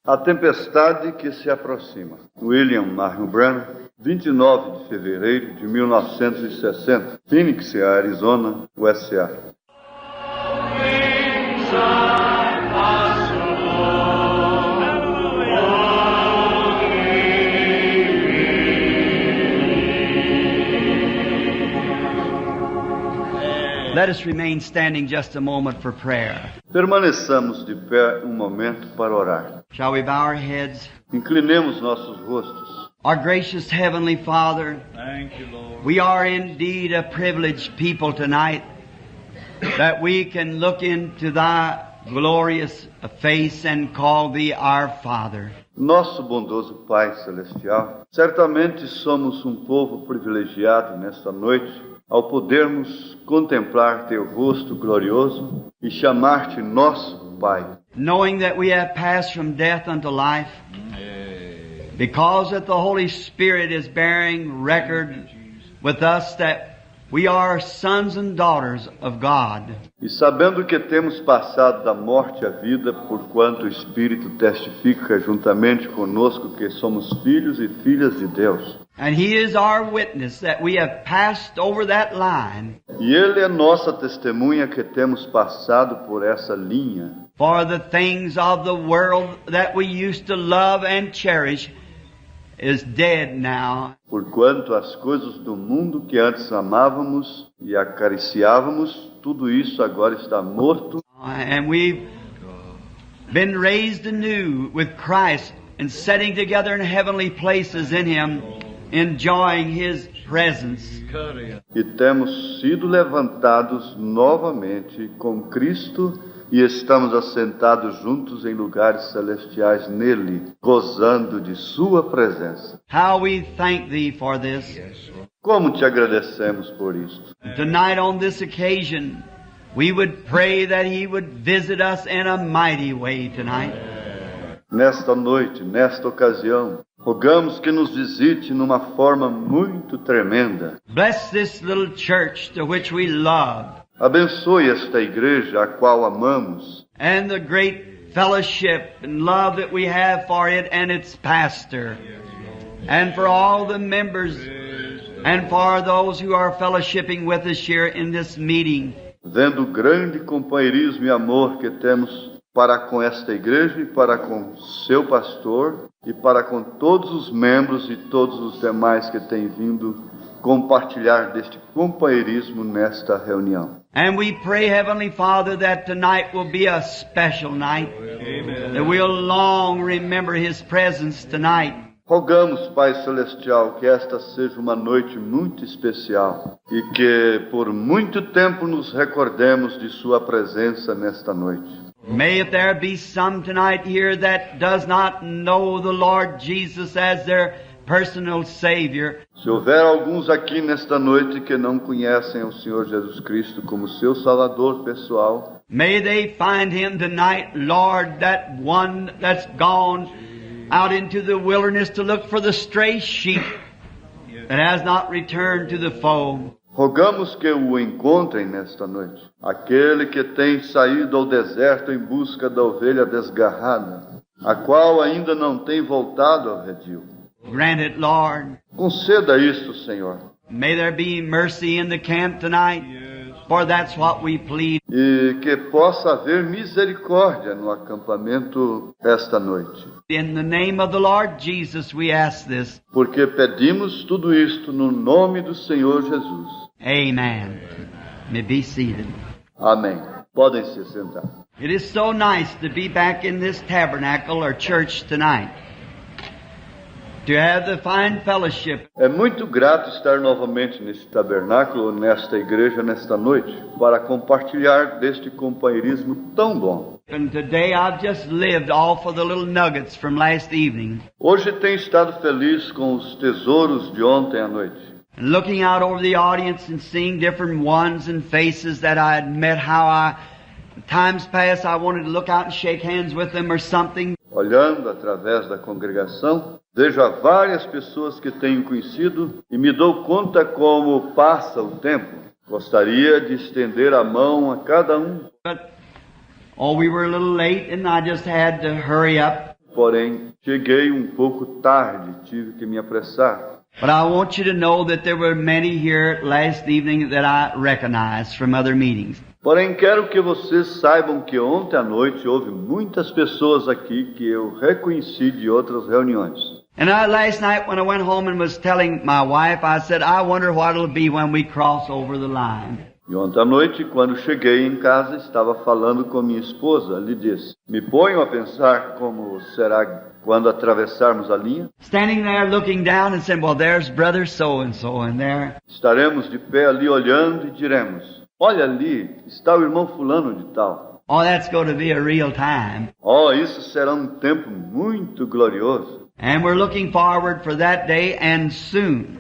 A tempestade que se aproxima. William Marion Branham, 29 de fevereiro de 1960, Phoenix, Arizona, USA. Let us remain standing just a moment for prayer. Permaneçamos de pé momento para orar. Shall we bow our heads? Inclinemos nossos rostos. Our gracious Heavenly Father, Thank you, Lord. we are indeed a privileged people tonight that we can look into Thy glorious face and call Thee our Father. Nosso bondoso Pai Celestial, certamente somos povo privilegiado nesta noite ao podermos contemplar Teu rosto glorioso e chamar-te nosso Pai. Knowing that we have passed from death unto life, because that the Holy Spirit is bearing record with us that we are sons and daughters of God. E sabendo que temos passado da morte à vida, porquanto o Espírito testifica juntamente conosco que somos filhos e filhas de Deus. And He is our witness that we have passed over that line. E Ele é nossa testemunha que temos passado por essa linha. For the things of the world that we used to love and cherish is dead now. Porquanto as coisas do mundo que antes amávamos e acariciávamos, tudo isso agora está morto. And we've been raised anew with Christ and sitting together in heavenly places in Him, enjoying His presence. E temos sido levantados novamente com Cristo e estamos assentados juntos em lugares celestiais nele, gozando de Sua presença. How we thank Thee for this. Como te agradecemos por isto. Tonight on this occasion, we would pray that He would visit us in a mighty way tonight. Nesta noite, nesta ocasião, rogamos que nos visite numa forma muito tremenda. Bless this little church to which we love, Abençoe esta igreja a qual amamos and the great fellowship and love that we have for it and its pastor, and for all the members, and for those who are fellowshipping with us here in this meeting. vendo o grande companheirismo e amor que temos para com esta igreja e para com seu pastor e para com todos os membros e todos os demais que têm vindo compartilhar deste companheirismo nesta reunião. And we pray, Heavenly Father, that tonight will be a special night, that we'll long remember His presence tonight. Rogamos, Pai Celestial, que esta seja uma noite muito especial e que por muito tempo nos recordemos de Sua presença nesta noite. May there be some tonight here that does not know the Lord Jesus as their personal Savior. Se houver alguns aqui nesta noite que não conhecem o Senhor Jesus Cristo como seu Salvador pessoal, May they find Him tonight, Lord, that one that's gone out into the wilderness to look for the stray sheep that has not returned to the fold. rogamos que o encontrem nesta noite. Aquele que tem saído ao deserto em busca da ovelha desgarrada, a qual ainda não tem voltado ao redil. Grant it, Lord. Conceda isto, Senhor. May there be mercy in the camp tonight, for that's what we plead. E que possa haver misericórdia no acampamento esta noite. In the name of the Lord Jesus, we ask this. Porque pedimos tudo isto no nome do Senhor Jesus. Amen. May be seated. Amém. Podem se sentar. It is so nice to be back in this tabernacle or church tonight, to have the fine fellowship. É muito grato estar novamente neste tabernáculo, nesta igreja, nesta noite, para compartilhar deste companheirismo tão bom. And today I've just lived off of the little nuggets from last evening. Hoje tenho estado feliz com os tesouros de ontem à noite. And looking out over the audience and seeing different ones and faces that I had met, times past I wanted to look out and shake hands with them or something. Olhando através da congregação, vejo a várias pessoas que tenho conhecido e me dou conta como passa o tempo. Gostaria de estender a mão a cada um. But, we were a little late and I just had to hurry up. Porém, cheguei um pouco tarde, tive que me apressar. But I want you to know that there were many here last evening that I recognized from other meetings. Porém, quero que vocês saibam que ontem à noite houve muitas pessoas aqui que eu reconheci de outras reuniões. And last night when I went home and was telling my wife, I said, I wonder what it'll be when we cross over the line. E ontem à noite, quando cheguei em casa, estava falando com minha esposa. Lhe disse, me ponho a pensar como será quando atravessarmos a linha. Standing there looking down and saying, well, there's brother so-and-so in there. Estaremos de pé ali olhando e diremos, olha ali, está o irmão fulano de tal. Oh, that's going to be a real time. Oh, isso será um tempo muito glorioso. And we're looking forward for that day and soon.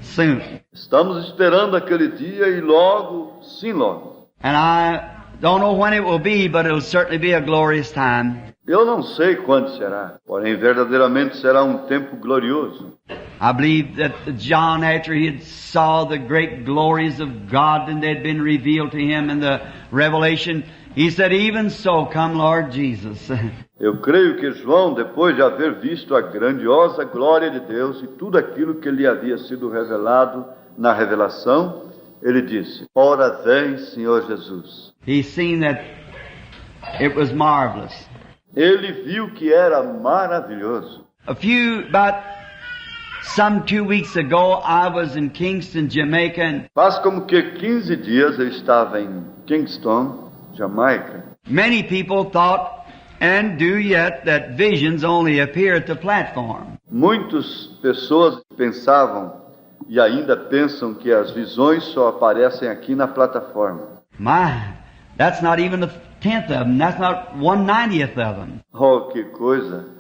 Soon. Estamos esperando aquele dia e logo, sim logo. And I don't know when it will be, but it'll certainly be a glorious time. Eu não sei quando será, porém verdadeiramente será um tempo glorioso. I believe that John, after he had saw the great glories of God and they had been revealed to him in the Revelation, he said, even so, come Lord Jesus. Eu creio que João, depois de haver visto a grandiosa glória de Deus e tudo aquilo que lhe havia sido revelado na revelação, ele disse, ora vem, Senhor Jesus. He seen that it was marvelous. Ele viu que era maravilhoso. About some 2 weeks ago, I was in Kingston, Jamaica. And Faz como que 15 dias eu estava em Kingston, Jamaica. many people thought, and do yet, that visions only appear at the platform. Muitas pessoas pensavam e ainda pensam que as visões só aparecem aqui na plataforma. My, that's not even a tenth of them. That's not 1/90th of them. Oh, que coisa!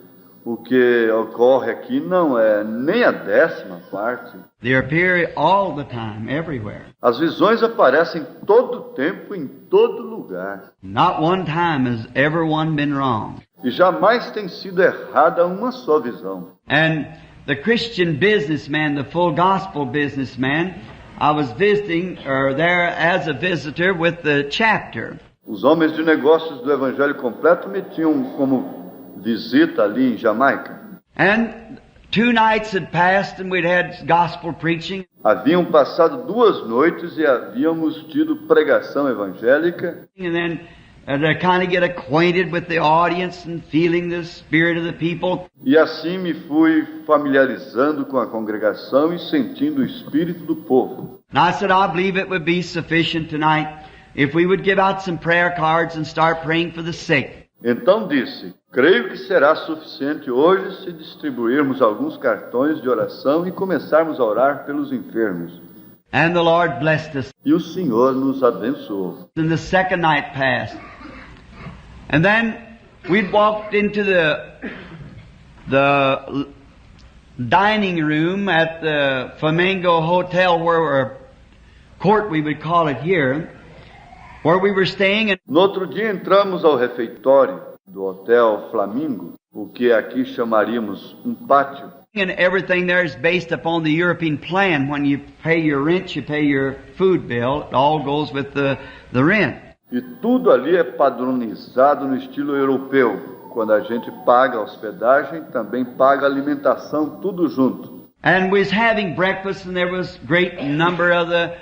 O que ocorre aqui não é nem a 10ª parte. They appear all the time, everywhere. As visões aparecem todo o tempo, em todo lugar. Not one time has ever one been wrong. E jamais tem sido errada uma só visão. And the Christian businessman, the full gospel businessman, I was visiting, or there as a visitor with the chapter. Os homens de negócios do Evangelho Completo me tinham como visita ali em Jamaica. And 2 nights had passed and we'd had gospel preaching. Haviam passado 2 noites e havíamos tido pregação evangélica. And then to kind of get acquainted with the audience and feeling the spirit of the people. E assim me fui familiarizando com a congregação e sentindo o espírito do povo. And I said, I believe it would be sufficient tonight if we would give out some prayer cards and start praying for the sick. Então disse, creio que será suficiente hoje se distribuirmos alguns cartões de oração e começarmos a orar pelos enfermos. And the Lord blessed us. E o Senhor nos abençoou. And the second night passed. And then we'd walked into the dining room at the Flamingo Hotel, or court we would call it here, where we were staying. And No outro dia entramos ao refeitório do Hotel Flamingo, o que aqui chamaríamos pátio. And everything there is based upon the European plan. When you pay your rent, you pay your food bill. It all goes with the rent. E tudo ali é padronizado no estilo europeu. Quando a gente paga a hospedagem, também paga a alimentação, tudo junto. And we was having breakfast, and there was great number of the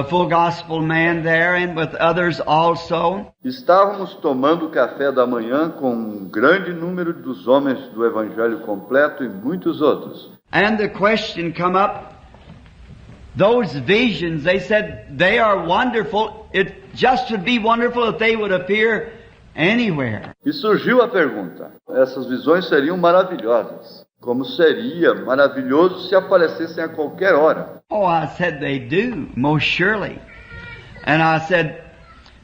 full gospel man there, and with others also. Estávamos tomando café da manhã com um grande número dos homens do Evangelho Completo e muitos outros. And the question come up, those visions, they said, they are wonderful. It just would be wonderful if they would appear anywhere. E surgiu a pergunta, essas visões seriam maravilhosas. Como seria maravilhoso se aparecessem a qualquer hora. Oh, I said they do, most surely. And I said,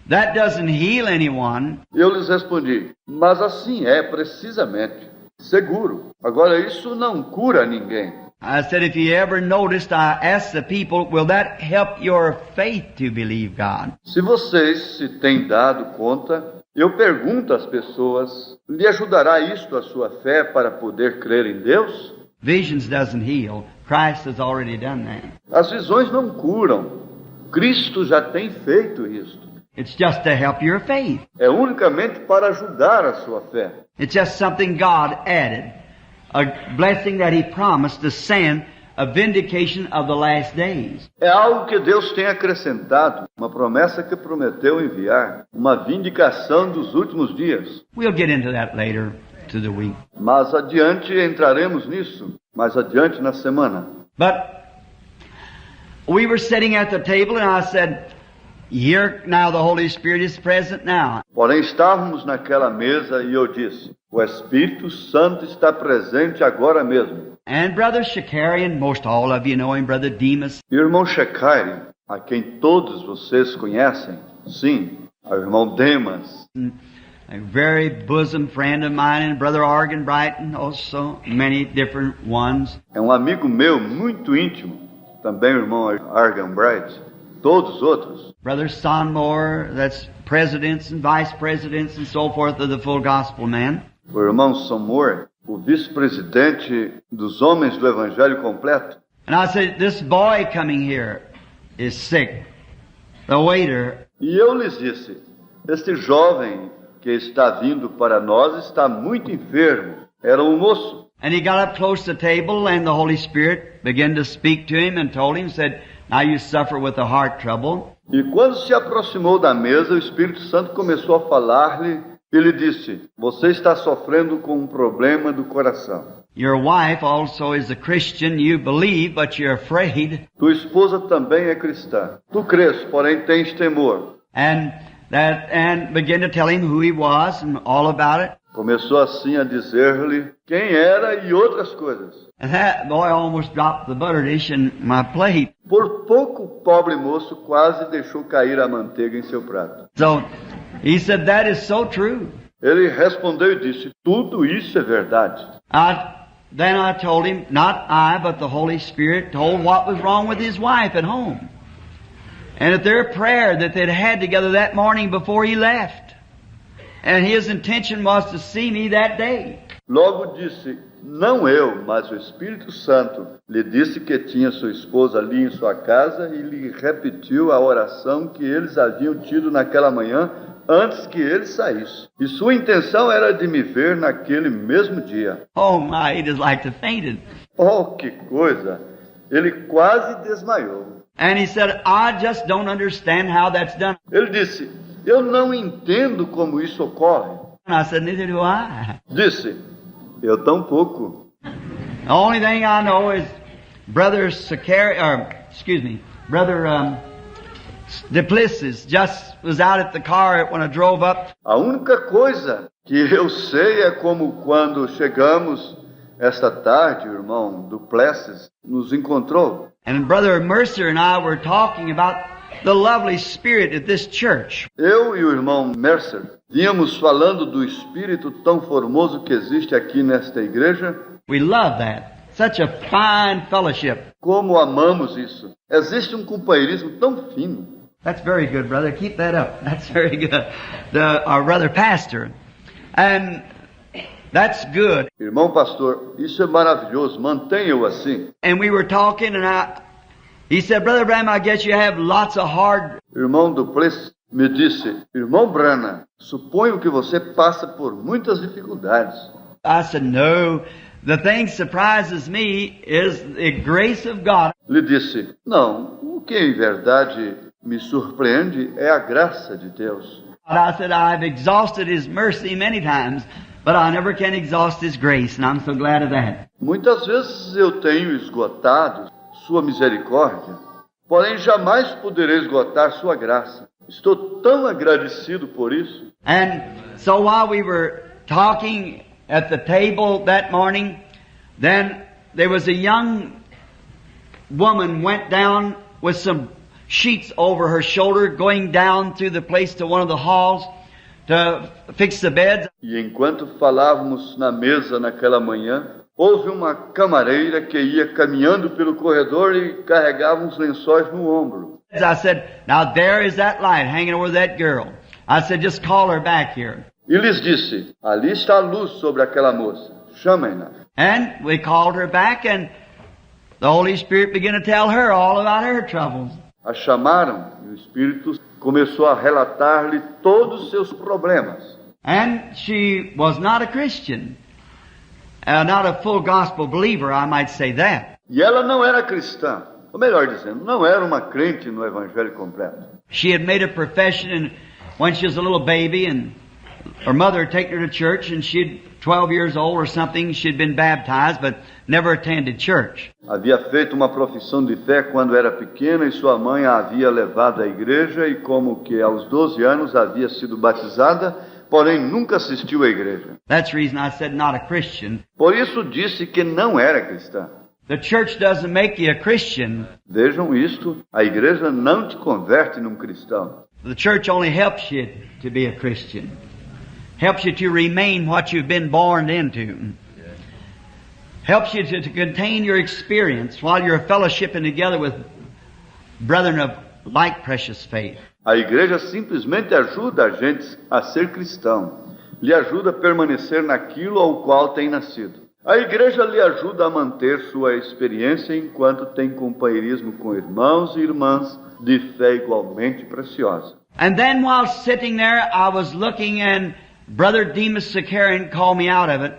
that doesn't heal anyone. Eu lhes respondi, mas assim é precisamente, seguro. Agora isso não cura ninguém. I said, if you ever noticed, I asked the people, will that help your faith to believe God? Se vocês se têm dado conta, eu pergunto às pessoas, lhe ajudará isto a sua fé para poder crer em Deus? Visions doesn't heal. Christ has already done that. As visões não curam. Cristo já tem feito isto. It's just to help your faith. É unicamente para ajudar a sua fé. It's just something God added. A blessing that He promised to send, a vindication of the last days. É algo que Deus tem acrescentado, uma promessa que prometeu enviar, uma vindicação dos últimos dias. We'll get into that later to the week. Mas adiante entraremos nisso, mais adiante na semana. But we were sitting at the table and I said, here now the Holy Spirit is present now. Porém estávamos naquela mesa e eu disse, o Espírito Santo está presente agora mesmo. And Brother Shakarian, most all of you know him, Brother Demas. E o irmão Shekari, a quem todos vocês conhecem, sim, o irmão Demas, A very bosom friend of mine, and Brother Argan Brighton, also many different ones. é um amigo meu muito íntimo, também o irmão Argan Bright, todos os outros. Brother Sonmore, that's presidents and vice presidents and so forth of the Full Gospel Man. O irmão Somor, o vice-presidente dos homens do Evangelho completo. And I said, this boy coming here is sick. The waiter, E eu lhes disse, este jovem que está vindo para nós está muito enfermo. Era um moço. and he got up close to the table and the Holy Spirit began to speak to him and told him, said, now you suffer with a heart trouble. E quando se aproximou da mesa, o Espírito Santo começou a falar-lhe e lhe disse, você está sofrendo com um problema do coração. Your wife also is a Christian. You believe, but you're afraid. Tua esposa também é cristã. Tu crês, porém tens temor. And began to tell him who he was and all about it. Começou assim a dizer-lhe quem era e outras coisas. And that boy almost dropped the butter dish in my plate. Por pouco o pobre moço quase deixou cair a manteiga em seu prato. So he said, that is so true. Ele respondeu e disse, tudo isso é verdade. Then I told him, not I, but the Holy Spirit told what was wrong with his wife at home. And at their prayer that they'd had together that morning before he left. And his intention was to see me that day. Logo disse, não eu, mas o Espírito Santo lhe disse que tinha sua esposa ali em sua casa e lhe repetiu a oração que eles haviam tido naquela manhã antes que ele saísse. E sua intenção era de me ver naquele mesmo dia. Oh my, he just like to fainted. Oh, que coisa! Ele quase desmaiou. And he said, I just don't understand how that's done. Ele disse, eu não entendo como isso ocorre. And I said, neither do I. Disse, eu tampouco. The only thing I know is Brother Brother Duplessis just was out at the car when I drove up. A única coisa que eu sei é como quando chegamos esta tarde, o irmão Duplessis nos encontrou. And Brother Mercer and I were talking about the lovely spirit of this church. Eu e o irmão Mercer vínhamos falando do espírito tão formoso que existe aqui nesta igreja. We love that. Such a fine fellowship. Como amamos isso. Existe um companheirismo tão fino. That's very good, brother. Keep that up. That's very good. Our brother pastor. And that's good. Irmão pastor, isso é maravilhoso. Mantenha-o assim. And we were talking and he said, Brother Bram, I guess you have lots of hard... Irmão Duplessis me disse, irmão Branham, suponho que você passa por muitas dificuldades. I said, no. The thing surprises me is the grace of God. Lhe disse, não, o que em verdade me surpreende é a graça de Deus. And I said, I've exhausted His mercy many times, but I never can exhaust His grace, and I'm so glad of that. Muitas vezes eu tenho esgotado sua misericórdia, porém jamais poderei esgotar sua graça. Estou tão agradecido por isso. And so while we were talking at the table that morning, then there was a young woman went down with some sheets over her shoulder, going down through the place to one of the halls to fix the beds. E enquanto falávamos na mesa naquela manhã, houve uma camareira que ia caminhando pelo corredor e carregava uns lençóis no ombro. I said, now there is that light hanging over that girl. I said, just call her back here. E lhes disse, ali está a luz sobre aquela moça, chamem-na. And we called her back, and the Holy Spirit began to tell her all about her troubles. A chamaram e o Espírito começou a relatar-lhe todos os seus problemas. And she was not a Christian, not a full gospel believer, I might say that. E ela não era cristã, ou melhor dizendo, não era uma crente no Evangelho completo. She had made a profession, and when she was a little baby, and her mother had taken her to church, and she'd 12 years old or something, she'd been baptized, but never attended church. Havia feito uma profissão de fé quando era pequena e sua mãe a havia levado à igreja e como que aos 12 anos havia sido batizada, porém nunca assistiu à igreja. That's the reason I said not a Christian. Por isso disse que não era cristã. The church doesn't make you a Christian. Vejam isto, a igreja não te converte num cristão. The church only helps you to be a Christian. Helps you to remain what you've been born into. Helps you to contain your experience while you're fellowshipping together with brethren of like precious faith. A igreja simplesmente ajuda a gente a ser cristão. Lhe ajuda a permanecer naquilo ao qual tem nascido. A igreja lhe ajuda a manter sua experiência enquanto tem companheirismo com irmãos e irmãs de fé igualmente preciosa. And then while sitting there, I was looking, and Brother Demas Sakarian called me out of it.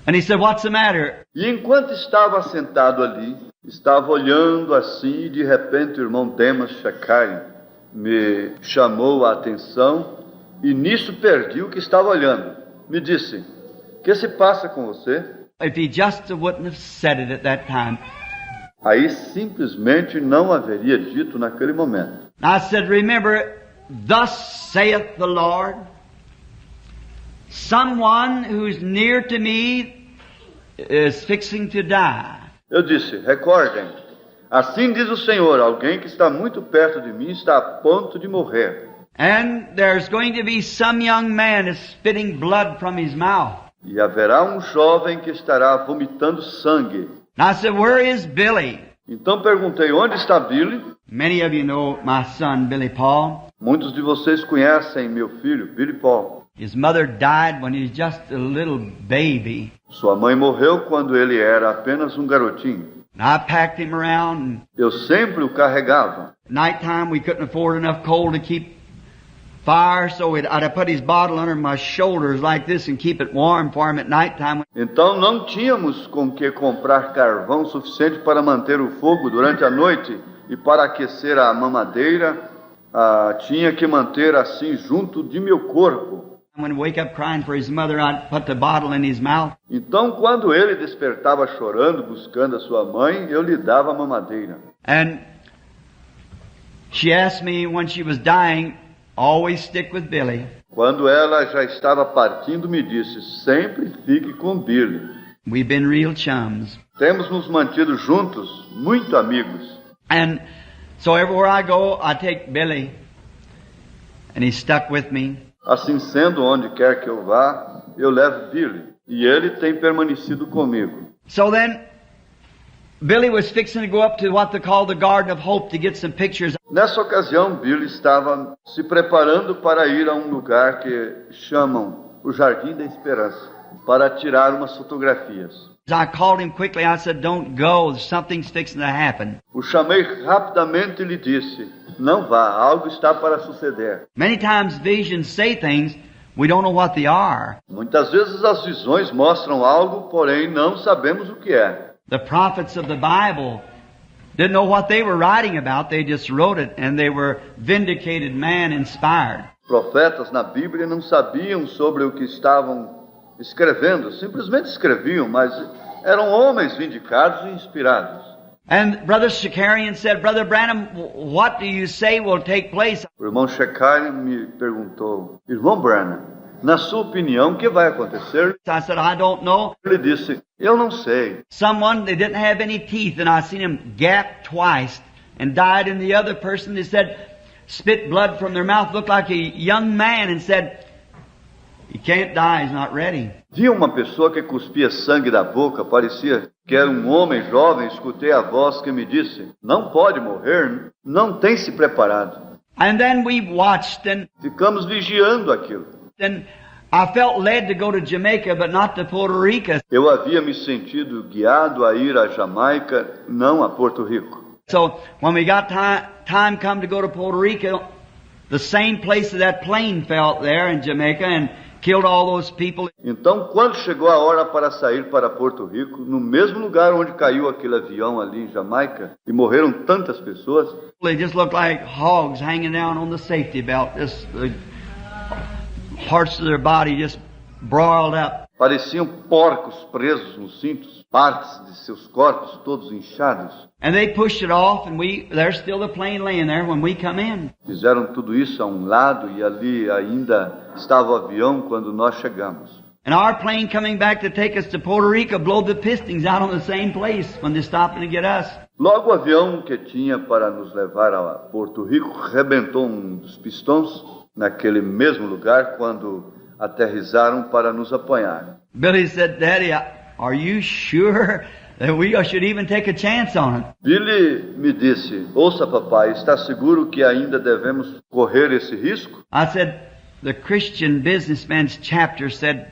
And he said, "What's the matter?" E enquanto estava sentado ali, estava olhando assim e de repente o irmão Demas Sakarian me chamou a atenção e nisso perdi o que estava olhando. Me disse, o que se passa com você? If he just wouldn't have said it at that time. Aí simplesmente não haveria dito naquele momento. I said, "Remember, thus saith the Lord, someone who's near to me is fixing to die." Eu disse, recordem, assim diz o Senhor, alguém que está muito perto de mim está a ponto de morrer. And there's going to be some young man is spitting blood from his mouth. E haverá um jovem que estará vomitando sangue. And I said, "Where is Billy?" Então perguntei, onde está Billy? Many of you know my son, Billy Paul. Muitos de vocês conhecem meu filho, Billy Paul. His mother died when he was just a little baby. Sua mãe morreu quando ele era apenas um garotinho. And I packed him around, and Eu sempre o carregava. nighttime we couldn't afford enough coal to keep fire, so I'd put his bottle under my shoulders like this and keep it warm for him at nighttime. Então não tínhamos com que comprar carvão suficiente para manter o fogo durante a noite e para aquecer a mamadeira, tinha que manter assim junto de meu corpo. When he wake up crying for his mother, I'd put the bottle in his mouth. Então quando ele despertava chorando, buscando a sua mãe, eu lhe dava a mamadeira. And she asked me when she was dying, always stick with Billy. Quando ela já estava partindo, me disse, sempre fique com Billy. We've been real chums. Temos nos mantido juntos, muito amigos. And so everywhere I go, I take Billy. And he's stuck with me. Assim sendo, onde quer que eu vá, eu levo Billy. E ele tem permanecido comigo. So then, Billy was fixing to go up to what they call the Garden of Hope to get some pictures. Nessa ocasião, Billy estava se preparando para ir a um lugar que chamam o Jardim da Esperança, para tirar umas fotografias. I called him quickly. I said, "Don't go. Something's fixing to happen." O chamei rapidamente e lhe disse, não vá, algo está para suceder. Many times visions say things, we don't know what they are. Muitas vezes as visões mostram algo, porém não sabemos o que é. The prophets of the Bible didn't know what they were writing about. They just wrote it, and they were vindicated, man-inspired. Profetas na Bíblia não sabiam sobre o que estavam escrevendo, simplesmente escreviam, mas eram homens vindicados e inspirados. And Brother Sakarian said, "Brother Branham, what do you say will take place?" O irmão Sakarian me perguntou, irmão Branham, na sua opinião, o que vai acontecer? I said, "I don't know." Ele disse, eu não sei. Someone, they didn't have any teeth, and I seen him gap twice and died, and the other person, they said, spit blood from their mouth, looked like a young man, and said, he can't die, he's not ready. Vi uma pessoa que cuspia sangue da boca, parecia que era um homem jovem. Escutei a voz que me disse: não pode morrer, não tem se preparado. And then we watched, and Ficamos vigiando aquilo. then I felt led to go to Jamaica, but not to Puerto Rico. Eu havia me sentido guiado a ir à Jamaica, não a Porto Rico. So when we got time come to go to Puerto Rico, the same place that plane fell there in Jamaica and killed all those people. Então, quando chegou a hora para sair para Porto Rico, no mesmo lugar onde caiu aquele avião ali em Jamaica, e morreram tantas pessoas, They just looked like hogs hanging down on the safety belt. Just parts of their body just broiled up. pareciam porcos presos nos cintos, partes de seus corpos todos inchados. And they pushed it off, and there's still the plane laying there when we come in. Fizeram tudo isso a um lado e ali ainda estava o avião quando nós chegamos. And our plane coming back to take us to Puerto Rico blew the pistons out on the same place when they stopped to get us. Logo o avião que tinha para nos levar a Porto Rico rebentou um dos pistões naquele mesmo lugar quando aterrizaram para nos apanhar. Billy said, Daddy, are you sure that we should even take a chance on it? Billy me disse: ouça papai, está seguro que ainda devemos correr esse risco? I said, the Christian Businessman's chapter said,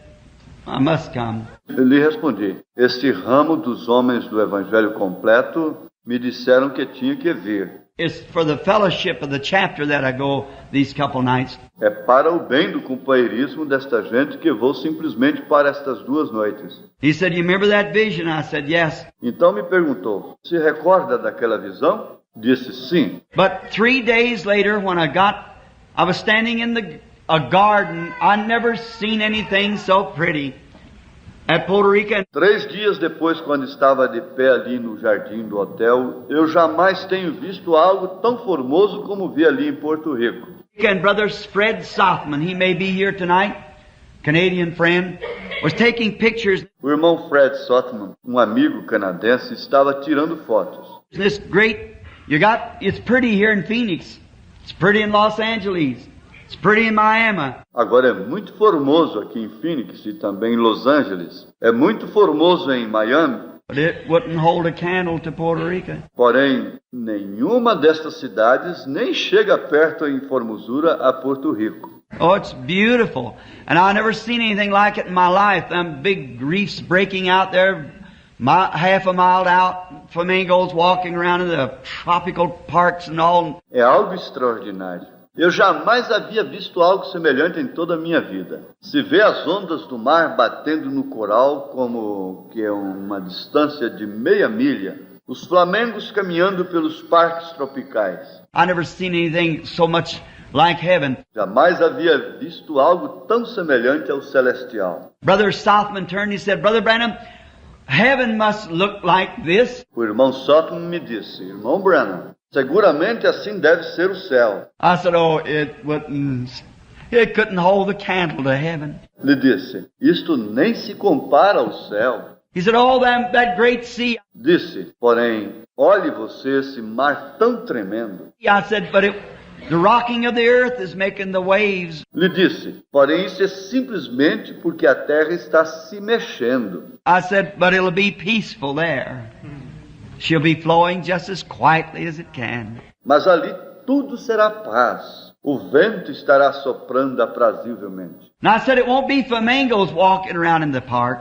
I must come. Eu lhe respondi: este ramo dos homens do Evangelho completo me disseram que tinha que vir. It's for the fellowship of the chapter that I go these couple nights. É para o bem do companheirismo desta gente que vou simplesmente para estas 2 noites. He said, you remember that vision? I said, yes. Então me perguntou: se recorda daquela visão? Disse sim. But 3 days later, when I was standing in a garden. I never seen anything so pretty at Puerto Rico. 3 dias depois, quando estava de pé ali no jardim do hotel, eu jamais tenho visto algo tão formoso como vi ali em Porto Rico. And Brother Fred Sothman, he may be here tonight, Canadian friend, was taking pictures. O irmão Fred Sothman, um amigo canadense, estava tirando fotos. This great, it's pretty here in Phoenix. It's pretty in Los Angeles. It's pretty in Miami. Agora é muito formoso aqui em Phoenix e também em Los Angeles. É muito formoso em Miami. But it wouldn't hold a candle to Puerto Rico. Porém, nenhuma destas cidades nem chega perto em formosura a Porto Rico. Oh, it's beautiful. And I never seen anything like it in my life. Them big reefs breaking out there, half a mile out, flamingos walking around in the tropical parks and all. É algo extraordinário. Eu jamais havia visto algo semelhante em toda a minha vida. Se vê as ondas do mar batendo no coral como que é uma distância de meia milha. Os flamengos caminhando pelos parques tropicais. I never seen anything so much like heaven. Jamais havia visto algo tão semelhante ao celestial. Brother Southman turned and he said, Brother Branham, heaven must look like this. O irmão Sothman me disse: irmão Branham, seguramente assim deve ser o céu. I said, oh, it couldn't hold the candle to heaven. Lhe disse: isto nem se compara ao céu. He said, oh, that great sea. Disse: porém, olhe você esse mar tão tremendo. I said, but the rocking of the earth is making the waves. Lhe disse: porém, isso é simplesmente porque a terra está se mexendo. I said, but it'll be peaceful there. She'll be flowing just as quietly as it can. Mas ali tudo será paz. O vento estará soprando aprazivelmente. And I said, it won't be flamingos walking around in the park.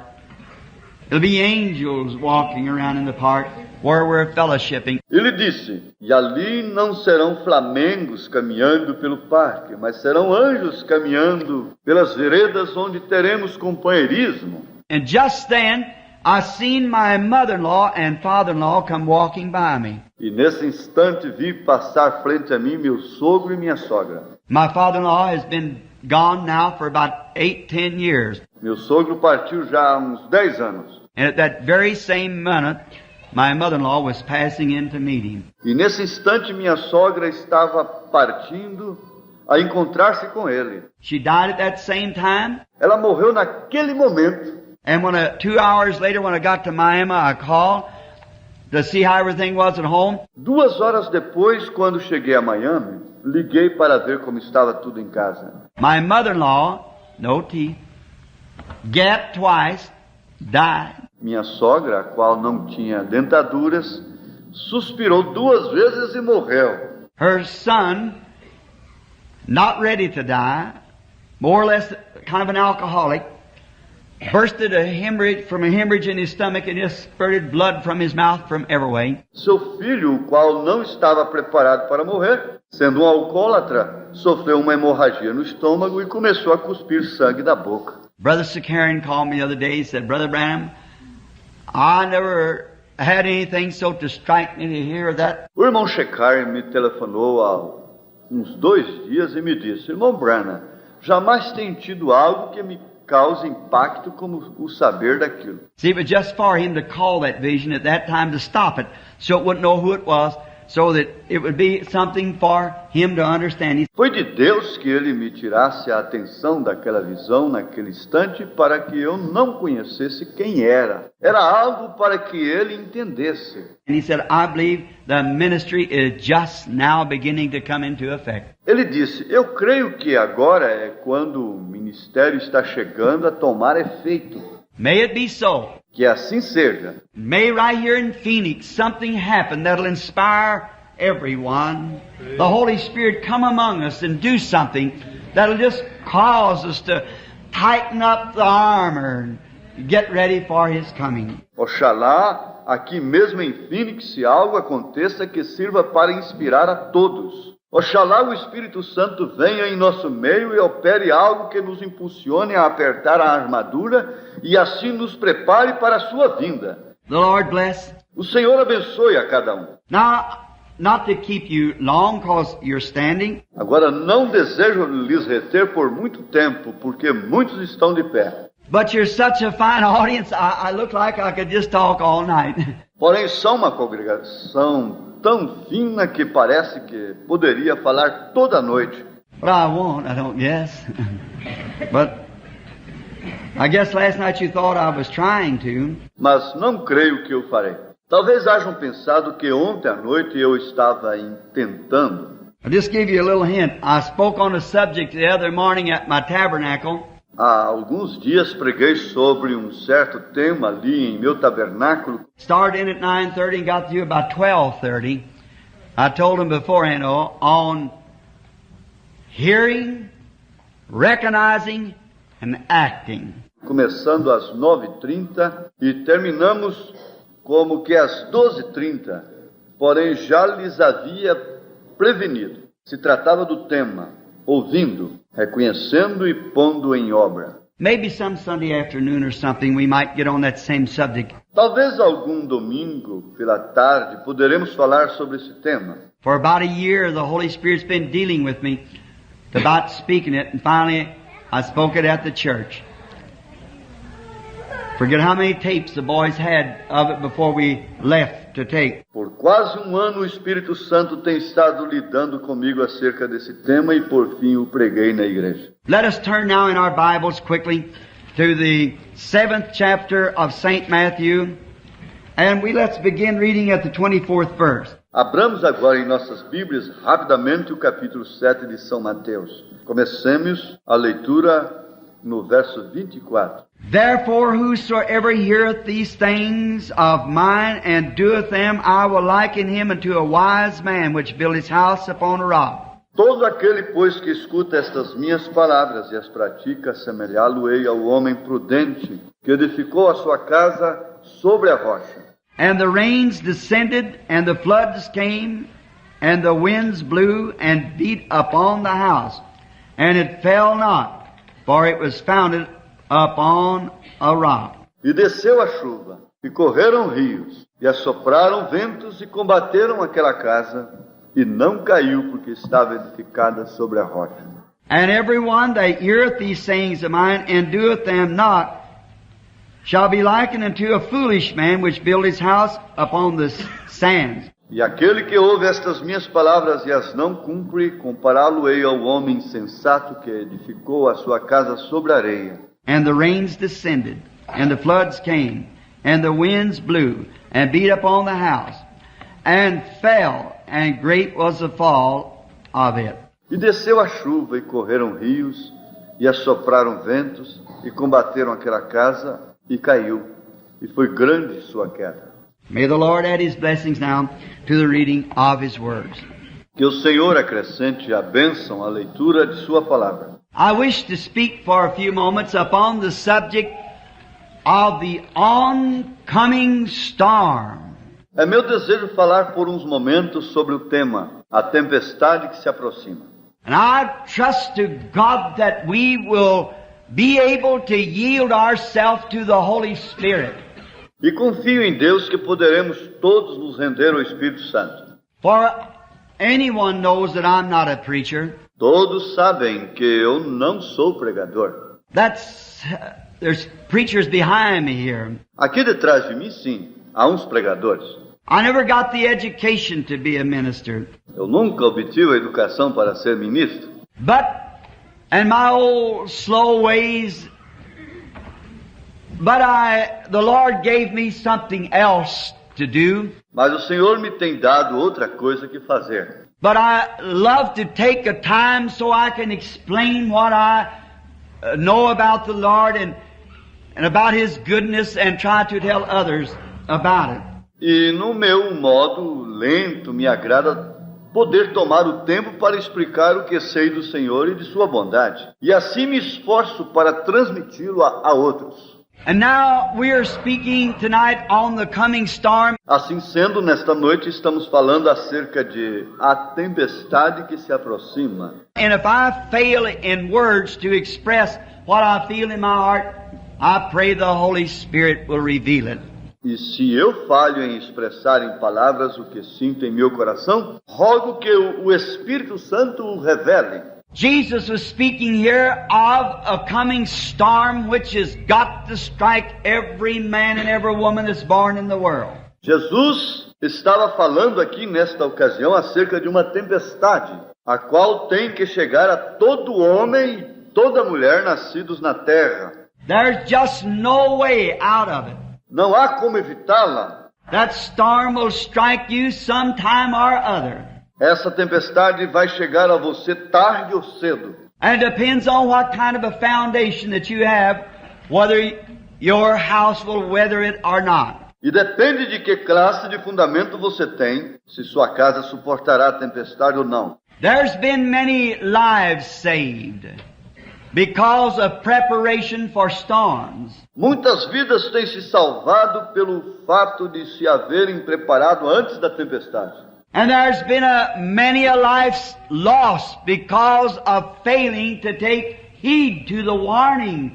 It'll be angels walking around in the park where we're fellowshipping. Ele disse: e ali não serão flamengos caminhando pelo parque, mas serão anjos caminhando pelas veredas onde teremos companheirismo. And just then, I seen my mother-in-law and father-in-law come walking by me. E nesse instante vi passar frente a mim meu sogro e minha sogra. My father-in-law has been gone now for about 8-10 years. Meu sogro partiu já há uns 10 anos. And at that very same minute, my mother-in-law was passing in to meet him. E nesse instante minha sogra estava partindo a encontrar-se com ele. She died at that same time. Ela morreu naquele momento. And 2 hours later, when I got to Miami, I called. to see how everything was at home. 2 horas depois, quando cheguei a Miami, liguei para ver como estava tudo em casa. My mother-in-law, no teeth, gapped twice, died. Minha sogra, a qual não tinha dentaduras, suspirou 2 vezes e morreu. Her son, not ready to die, more or less kind of an alcoholic, bursted a hemorrhage in his stomach and just spurted blood from his mouth from every way. Seu filho, o qual não estava preparado para morrer, sendo um alcoólatra, sofreu uma hemorragia no estômago e começou a cuspir sangue da boca. Brother Sakarian called me the other day. He said, Brother Branham, I never had anything so to strike me to hear that. O irmão Shekar me telefonou há uns 2 dias e me disse: Irmão Branham, jamais tenho tido algo que me cause impacto como o saber daquilo. See, it was just for him to call that vision at that time to stop it, so it wouldn't know who it was, so that it would be something for him to understand. Foi de Deus que ele me tirasse a atenção daquela visão naquele instante para que eu não conhecesse quem era. Era algo para que ele entendesse. And he said, I believe the ministry is just now beginning to come into effect. Ele disse: eu creio que agora é quando o ministério está chegando a tomar efeito. May it be so. Que assim seja. May right here in Phoenix something happen that'll inspire everyone. The Holy Spirit come among us and do something that'll just cause us to tighten up the armor and get ready for His coming. Oxalá, aqui mesmo em Phoenix, algo aconteça que sirva para inspirar a todos. Oxalá o Espírito Santo venha em nosso meio e opere algo que nos impulsione a apertar a armadura e assim nos prepare para a sua vinda. The Lord bless. O Senhor abençoe a cada um. Now, not to keep you long, because you're standing. Agora, não desejo lhes reter por muito tempo, porque muitos estão de pé. But you're such a fine audience, I look like I could just talk all night. Porém, são uma congregação tão fina que parece que poderia falar toda a noite. But I won't, I don't guess. But I guess last night you thought I was trying to. Mas não creio que eu farei. Talvez hajam pensado que ontem à noite eu estava tentando. I'll just give you a little hint. I spoke on a subject the other morning at my tabernacle. Há alguns dias preguei sobre um certo tema ali em meu tabernáculo. Started in at 9:30 and got through about 12:30. I told them beforehand on hearing, recognizing, and acting. Começando às 9h30 e terminamos como que às 12h30. Porém, já lhes havia prevenido. Se tratava do tema, ouvindo, reconhecendo e pondo em obra. Maybe some Sunday afternoon or something we might get on that same subject. Talvez algum domingo pela tarde poderemos falar sobre esse tema. For about a year, the Holy Spirit's been dealing with me about speaking it, and finally I spoke it at the church. Forget how many tapes the boys had of it before we left to take. Por quase um ano o Espírito Santo tem estado lidando comigo acerca desse tema e por fim o preguei na igreja. Let us turn now in our Bibles quickly to the 7th chapter of St. Matthew, and let's begin reading at the 24th verse. Abramos agora em nossas Bíblias rapidamente o capítulo 7 de São Mateus. Comecemos a leitura no verso 24. Therefore, whosoever heareth these things of mine and doeth them, I will liken him unto a wise man which built his house upon a rock. Todo aquele, pois, que escuta estas minhas palavras e as pratica, assemelhá-lo-ei ao homem prudente que edificou a sua casa sobre a rocha. And the rains descended, and the floods came, and the winds blew and beat upon the house, and it fell not, for it was founded upon a rock. E desceu a chuva, e correram rios, e assopraram ventos, e combateram aquela casa, e não caiu, porque estava edificada sobre a rocha. And every one that heareth these sayings of mine, and doeth them not, shall be likened unto a foolish man which built his house upon the sands. E aquele que ouve estas minhas palavras e as não cumpre, compará-lo-ei ao homem insensato que edificou a sua casa sobre a areia. And the rains descended, and the floods came, and the winds blew, and beat upon the house, and fell, and great was the fall of it. E desceu a chuva, e correram rios, e assopraram ventos, e combateram aquela casa, e caiu, e foi grande sua queda. May the Lord add His blessings now to the reading of His words. Que o Senhor acrescente a bênção à leitura de sua palavra. I wish to speak for a few moments upon the subject of the oncoming storm. É meu desejo falar por uns momentos sobre o tema, a tempestade que se aproxima. And I trust to God that we will be able to yield ourselves to the Holy Spirit. E confio em Deus que poderemos todos nos render ao Espírito Santo. For anyone knows that I'm not a preacher. Todos sabem que eu não sou pregador. There's preachers behind me here. Aqui detrás de mim, sim, há uns pregadores. I never got the education to be a minister. Eu nunca obtive a educação para ser ministro. But, in my old slow ways, the Lord gave me something else to do. Mas o Senhor me tem dado outra coisa que fazer. But I love to take a time so I can explain what I know about the Lord and about His goodness and try to tell others about it. E no meu modo lento me agrada poder tomar o tempo para explicar o que sei do Senhor e de sua bondade. E assim me esforço para transmiti-lo a outros. And now we are speaking tonight on the coming storm. Assim sendo, nesta noite estamos falando acerca de a tempestade que se aproxima. And if I fail in words to express what I feel in my heart, I pray the Holy Spirit will reveal it. E se eu falho em expressar em palavras o que sinto em meu coração, rogo que o Espírito Santo o revele. Jesus was speaking here of a coming storm which has got to strike every man and every woman that's born in the world. Jesus estava falando aqui nesta ocasião acerca de uma tempestade, a qual tem que chegar a todo homem e toda mulher nascidos na terra. There's just no way out of it. Não há como evitá-la. That storm will strike you sometime or other. Essa tempestade vai chegar a você tarde ou cedo. And it depends on what kind of a foundation that you have, whether your house will weather it or not. E depende de que classe de fundamento você tem, se sua casa suportará a tempestade ou não. There's been many lives saved because of preparation for storms. Muitas vidas têm se salvado pelo fato de se haverem preparado antes da tempestade. And there's been many a life lost because of failing to take heed to the warning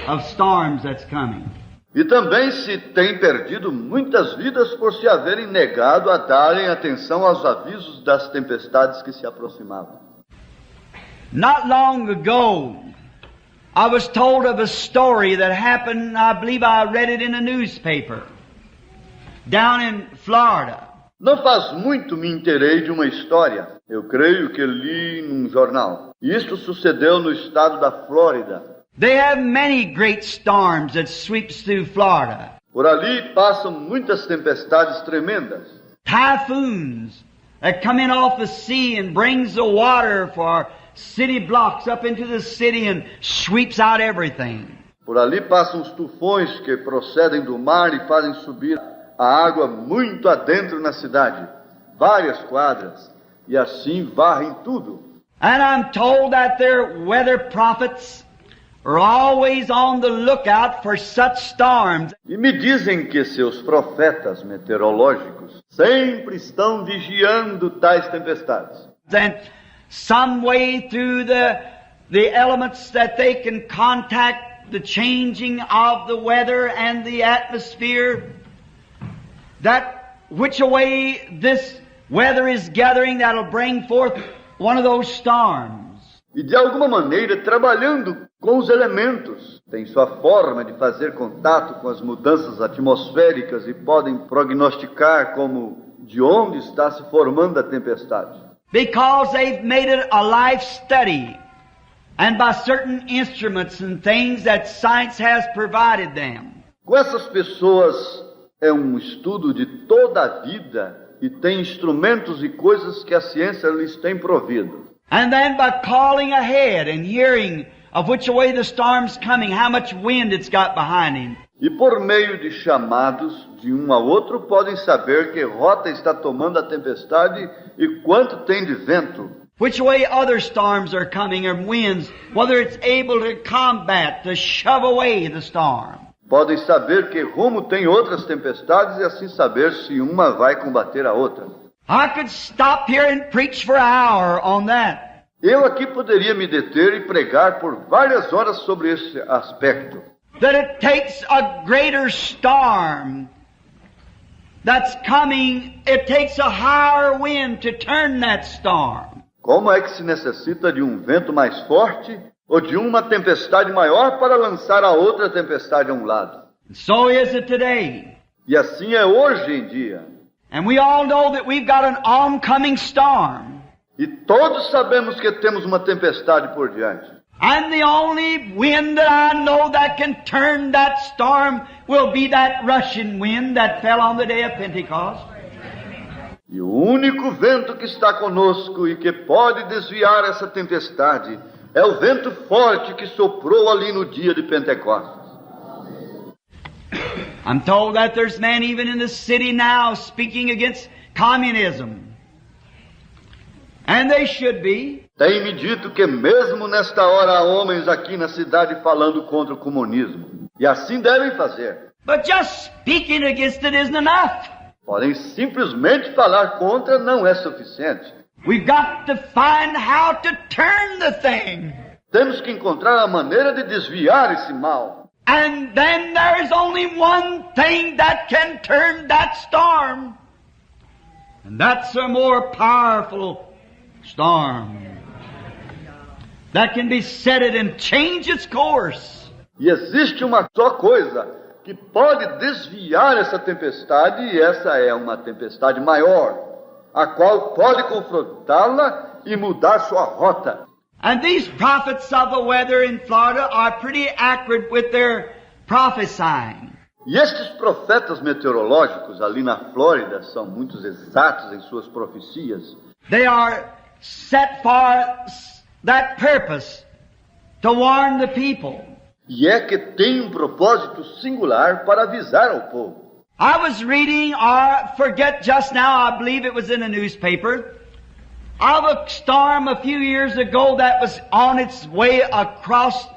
of storms that's coming. E também se tem perdido muitas vidas por se haverem negado a darem atenção aos avisos das tempestades que se aproximavam. Not long ago, I was told of a story that happened, I believe I read it in a newspaper, down in Florida. Não faz muito me inteirei de uma história, eu creio que li num jornal. Isto sucedeu no estado da Flórida. They have many great storms that sweeps through Florida. Por ali passam muitas tempestades tremendas. Typhoons that come in off the sea and brings the water for city blocks up into the city and sweeps out everything. Por ali passam os tufões que procedem do mar e fazem subir a água muito adentro na cidade, várias quadras, e assim varrem tudo. And I'm told that their weather prophets are always on the lookout for such storms. E me dizem que seus profetas meteorológicos sempre estão vigiando tais tempestades. And some way through the elements that they can contact the changing of the weather and the atmosphere, that which way this weather is gathering that'll bring forth one of those storms. E de alguma maneira, trabalhando com os elementos, tem sua forma de fazer contato com as mudanças atmosféricas e podem prognosticar como de onde está se formando a tempestade. Because they've made it a life study, and by certain instruments and things that science has provided them. Com essas pessoas é um estudo de toda a vida e tem instrumentos e coisas que a ciência lhes tem provido. And then by calling ahead and hearing of which way the storm's coming, how much wind it's got behind him. E por meio de chamados de um ao outro podem saber que rota está tomando a tempestade e quanto tem de vento. Which way other storms are coming or winds, whether it's able to combat, to shove away the storm. Podem saber que rumo tem outras tempestades e assim saber se uma vai combater a outra. I could stop here and preach for an hour on that. Eu aqui poderia me deter e pregar por várias horas sobre esse aspecto. That it takes a greater storm that's coming, it takes a higher wind to turn that storm. Como é que se necessita de um vento mais forte ou de uma tempestade maior para lançar a outra tempestade a um lado? So is it today. E assim é hoje em dia. And we all know that we've got an oncoming storm. E todos sabemos que temos uma tempestade por diante. And the only wind that I know that can turn that storm will be that rushing wind that fell on the day of Pentecost. E o único vento que está conosco e que pode desviar essa tempestade é o vento forte que soprou ali no dia de Pentecostes. I'm told that there's men even in the city now speaking against communism. And they should be. Tem-me dito que mesmo nesta hora há homens aqui na cidade falando contra o comunismo. E assim devem fazer. But just speaking against it isn't enough. Porém, simplesmente falar contra não é suficiente. We've got to find how to turn the thing. Temos que encontrar a maneira de desviar esse mal. And then there is only one thing that can turn that storm. And that's a more powerful storm. That can be set it and change its course. E existe uma só coisa que pode desviar essa tempestade, e essa é uma tempestade maior, a qual pode confrontá-la e mudar sua rota. And these prophets of the weather in Florida are pretty accurate with their prophesying. E estes profetas meteorológicos ali na Flórida são muito exatos em suas profecias. They are set for that purpose, to warn the people. E é que tem um propósito singular para avisar ao povo. I was reading, or forget just now, I believe it was in a newspaper, of a storm a few years ago that was on its way across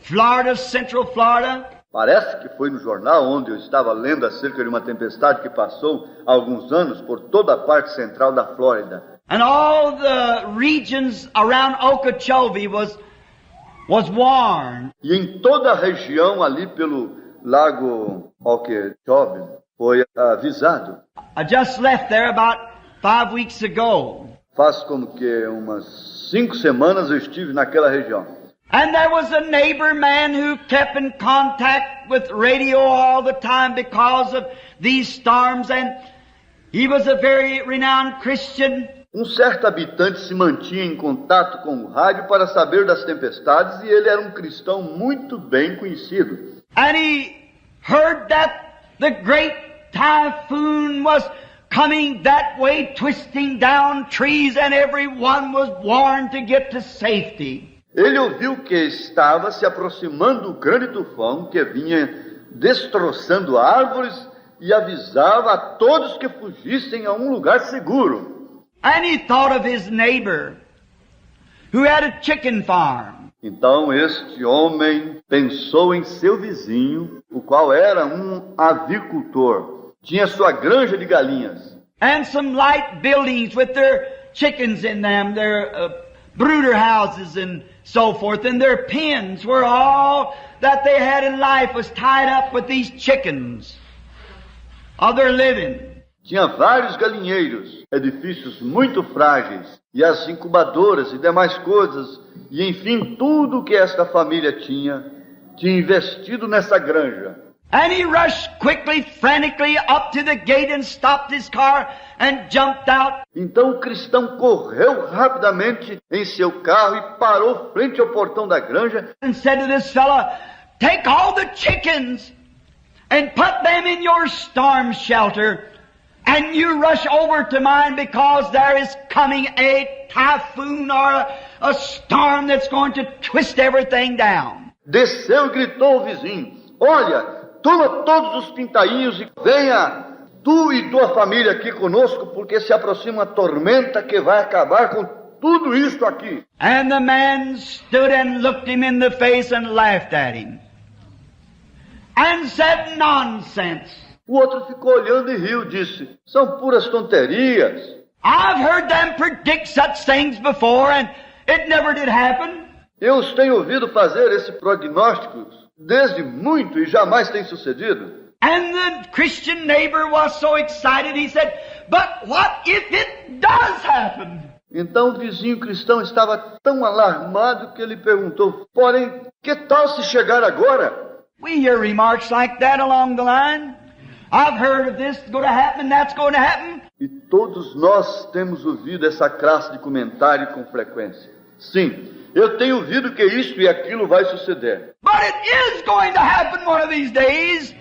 Florida, central Florida. Parece que foi no jornal onde eu estava lendo acerca de uma tempestade que passou há alguns anos por toda a parte central da Flórida. And all the regions around Okeechobee was warned. E em toda a região ali pelo lago Okeechobee foi avisado. I just left there about 5 weeks ago. Faz como que umas 5 semanas eu estive naquela região. And there was a neighbor man who kept in contact with radio all the time because of these storms, and he was a very renowned Christian. Um certo habitante se mantinha em contato com o rádio para saber das tempestades e ele era um cristão muito bem conhecido. And he heard that the great typhoon was coming that way, twisting down trees, and everyone was warned to get to safety. Ele ouviu que estava se aproximando o grande tufão que vinha destroçando árvores e avisava a todos que fugissem a um lugar seguro. And he thought of his neighbor who had a chicken farm. Então este homem pensou em seu vizinho, o qual era um avicultor. Tinha sua granja de galinhas. And some light buildings with their chickens in them, their brooder houses and so forth, and their pens were all that they had in life was tied up with these chickens of their living. Tinha vários galinheiros, edifícios muito frágeis, e as incubadoras e demais coisas, e enfim, tudo o que esta família tinha investido nessa granja. And he rushed quickly, frantically up to the gate and stopped his car and jumped out. Então o cristão correu rapidamente em seu carro e parou frente ao portão da granja And said to this fella, "Take all the chickens and put them in your storm shelter, and you rush over to mine because there is coming a typhoon or a storm that's going to twist everything down. Desceu e gritou o vizinho: olha, toma todos os pintainhos e venha tu e tua família aqui conosco, porque se aproxima uma tormenta que vai acabar com tudo isto aqui. And the man stood and looked him in the face and laughed at him and said, nonsense. O outro ficou olhando e riu, disse: são puras tonterias. I've heard them predict such things before and it never did happen. Eu os tenho ouvido fazer esse prognóstico desde muito e jamais tem sucedido. And the Christian neighbor was so excited, he said, but what if it does happen? Então o vizinho cristão estava tão alarmado que ele perguntou: porém, que tal se chegar agora? We hear remarks like that along the line. I've heard of this going to happen, that's going to happen. E todos nós temos ouvido essa classe de comentário com frequência. Sim, eu tenho ouvido que isto e aquilo vai suceder. But it is going to happen one of these days.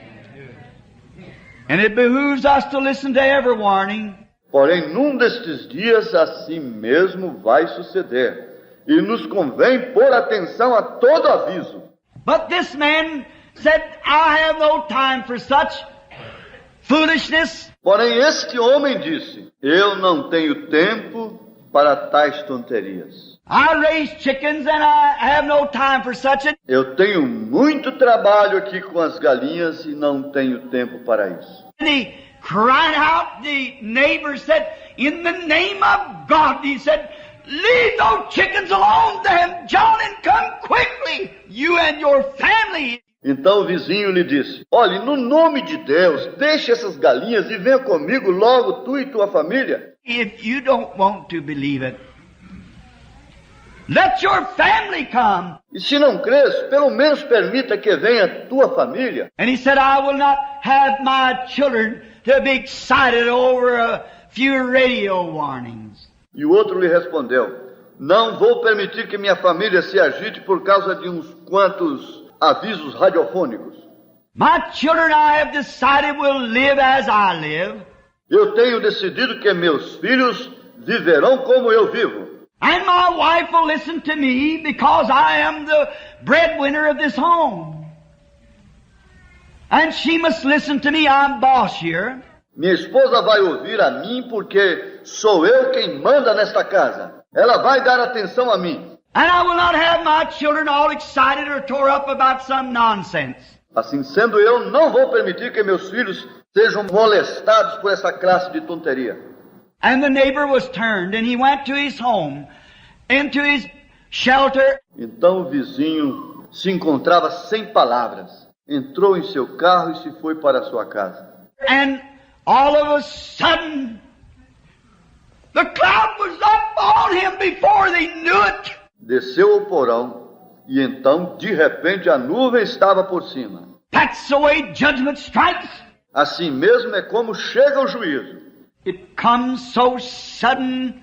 And it behooves us to listen to every warning. Porém, num destes dias, assim mesmo vai suceder. E nos convém pôr atenção a todo aviso. But this man said, I have no time for such foolishness. Porém, este homem disse: eu não tenho tempo para tais tonterias. I raise chickens and I have no time for such. Eu tenho muito trabalho aqui com as galinhas e não tenho tempo para isso. And he cried out, the neighbor said, in the name of God, he said, leave those chickens alone then, John, and come quickly, you and your family. Então o vizinho lhe disse: olhe, no nome de Deus, deixe essas galinhas e venha comigo logo, tu e tua família. If you don't want to believe it, let your family come. E se não crês, pelo menos permita que venha tua família. And he said, I will not have my children to be excited over a few radio warnings. E o outro lhe respondeu: não vou permitir que minha família se agite por causa de uns quantos avisos radiofônicos. My children, I have decided, will live as I live. Eu tenho decidido que meus filhos viverão como eu vivo. And my wife will listen to me because I am the breadwinner of this home. And she must listen to me, I'm boss here. Minha esposa vai ouvir a mim porque sou eu quem manda nesta casa. Ela vai dar atenção a mim. And I will not have my children all excited or tore up about some nonsense. Assim sendo, eu não vou permitir que meus filhos sejam molestados por essa classe de tonteria. And the neighbor was turned and he went to his home, into his shelter. Então o vizinho se encontrava sem palavras. Entrou em seu carro e se foi para a sua casa. And all of a sudden, the cloud was up on him before they knew it. Desceu ao porão e então, de repente, a nuvem estava por cima. That's the way judgment strikes. Assim mesmo é como chega o juízo. It comes so sudden,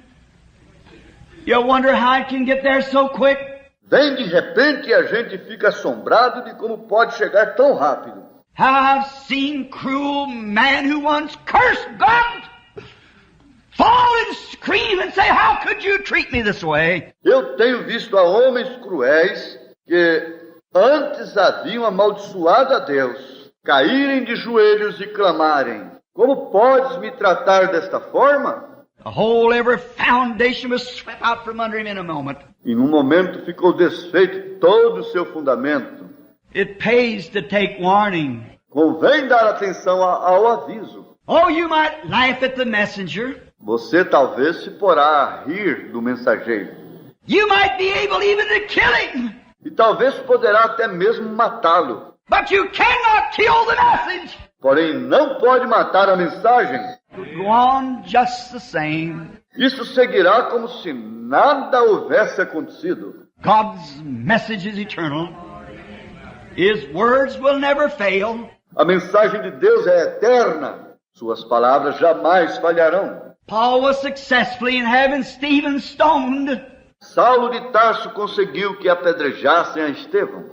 you wonder how it can get there so quick. Vem de repente e a gente fica assombrado de como pode chegar tão rápido. I've seen cruel man who once cursed God fall and scream and say, how could you treat me this way? Eu tenho visto a homens cruéis que antes haviam amaldiçoado a Deus, caírem de joelhos e clamarem: como podes me tratar desta forma? The whole every foundation was swept out from under him in a moment. Em um momento ficou desfeito todo o seu fundamento. It pays to take warning. Convém dar atenção ao aviso. Oh, you might laugh at the messenger. Você talvez se porá a rir do mensageiro. You might be able even to kill him. E talvez poderá até mesmo matá-lo. But you cannot kill the message. Porém, não pode matar a mensagem. It will go on just the same. Isso seguirá como se nada houvesse acontecido. God's message is eternal. His words will never fail. A mensagem de Deus é eterna. Suas palavras jamais falharão. Paul was successful in having Stephen stoned. Saulo de Tarso conseguiu que apedrejassem a Estevão.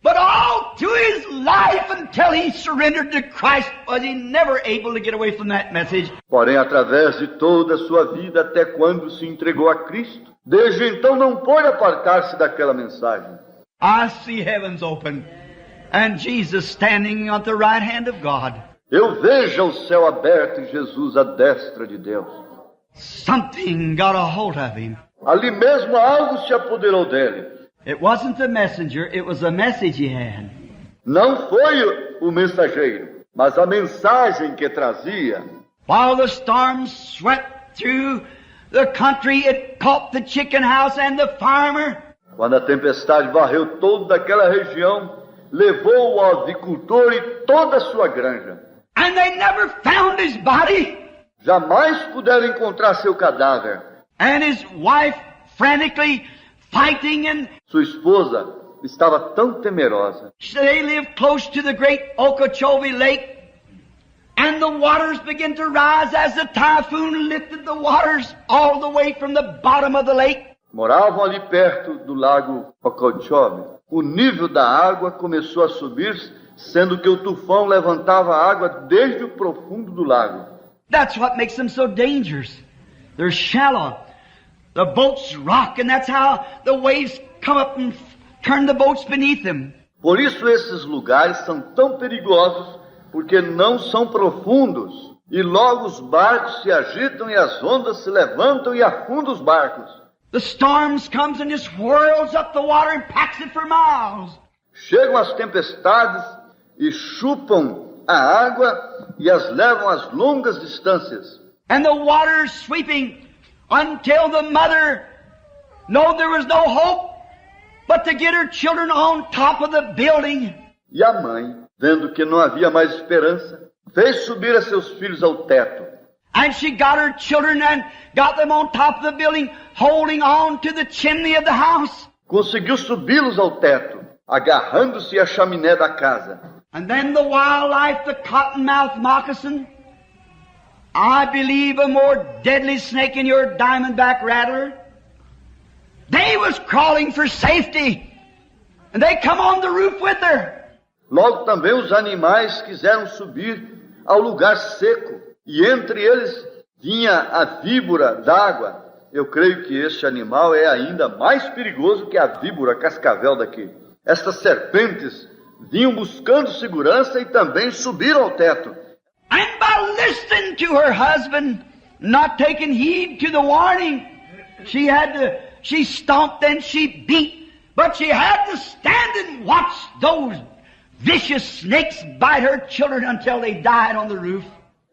But all through his life until he surrendered to Christ was he never able to get away from that message. Porém, através de toda a sua vida, até quando se entregou a Cristo, desde então não pôde apartar-se daquela mensagem. I see heavens open and Jesus standing at the right hand of God. Eu vejo o céu aberto e Jesus à destra de Deus. Something got a hold of him. Ali mesmo algo se apoderou dele. It wasn't the messenger, it was a message he had. Não foi o mensageiro, mas a mensagem que trazia. While the storm swept through the country, it caught the chicken house and the farmer. Quando a tempestade varreu toda aquela região, levou o avicultor e toda a sua granja. And they never found his body. Jamais puderam encontrar seu cadáver. And his wife frantically fighting, and Sua esposa estava tão temerosa. they lived close to the great Okeechobee Lake. And the waters began to rise as the typhoon lifted the waters all the way from the bottom of the lake. Moravam ali perto do lago Okeechobee. O nível da água começou a subir, sendo que o tufão levantava a água desde o profundo do lago. That's what makes them so dangerous. They're shallow. The boats rock, and that's how the waves come up and turn the boats beneath them. Por isso esses lugares são tão perigosos, porque não são profundos. E logo os barcos se agitam e as ondas se levantam e afundam os barcos. The storms comes and just whirls up the water and packs it for miles. Chegam as tempestades e chupam a água e as levam às longas distâncias. And the water's sweeping until the mother knew there was no hope but to get her children on top of the building. E a mãe, vendo que não havia mais esperança, fez subir a seus filhos ao teto. And she got her children and got them on top of the building, holding on to the chimney of the house. Conseguiu subi-los ao teto, agarrando-se à chaminé da casa. And then the wildlife, the cottonmouth moccasin, I believe a more deadly snake than your diamondback rattler, they was crawling for safety. And they come on the roof with her. Logo também os animais quiseram subir ao lugar seco, e entre eles vinha a víbora d'água. Eu creio que este animal é ainda mais perigoso que a víbora cascavel daqui. Estas serpentes vinham buscando segurança e também subiram ao teto. And by listening to her husband, not taking heed to the warning, she stomped and she beat, but she had to stand and watch those vicious snakes bite her children until they died on the roof.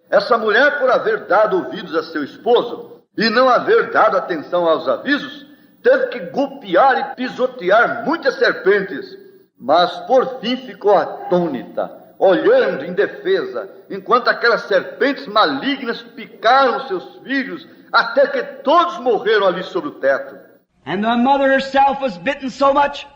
Essa mulher, por haver dado ouvidos a seu esposo e não haver dado atenção aos avisos, teve que golpear e pisotear muitas serpentes, mas por fim ficou atônita, olhando indefesa, enquanto aquelas serpentes malignas picaram seus filhos, até que todos morreram ali sobre o teto. And the mother herself was bitten so much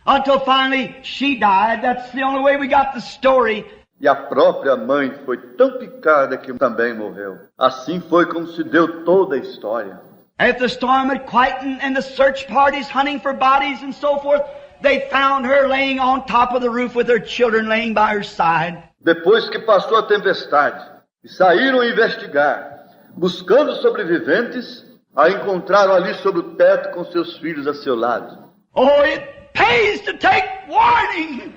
until finally she died. That's the only way we got the story. E a própria mãe foi tão picada que também morreu. Assim foi como se deu toda a história. After the storm had quietened and the search parties hunting for bodies and so forth, they found her laying on top of the roof with her children laying by her side. Depois que passou a tempestade e saíram investigar, buscando sobreviventes, a encontraram ali sobre o teto com seus filhos a seu lado. Oh, it pays to take warning.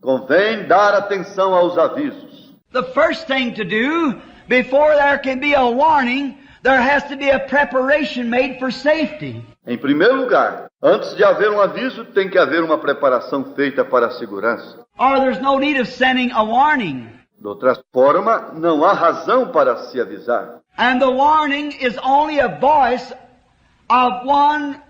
Convém dar atenção aos avisos. The first thing to do, before there can be a warning, there has to be a preparation made for safety. Em primeiro lugar, antes de haver um aviso, tem que haver uma preparação feita para a segurança. Or there's no need of sending a warning. De outra forma, não há razão para se avisar. And the warning is only a voice of one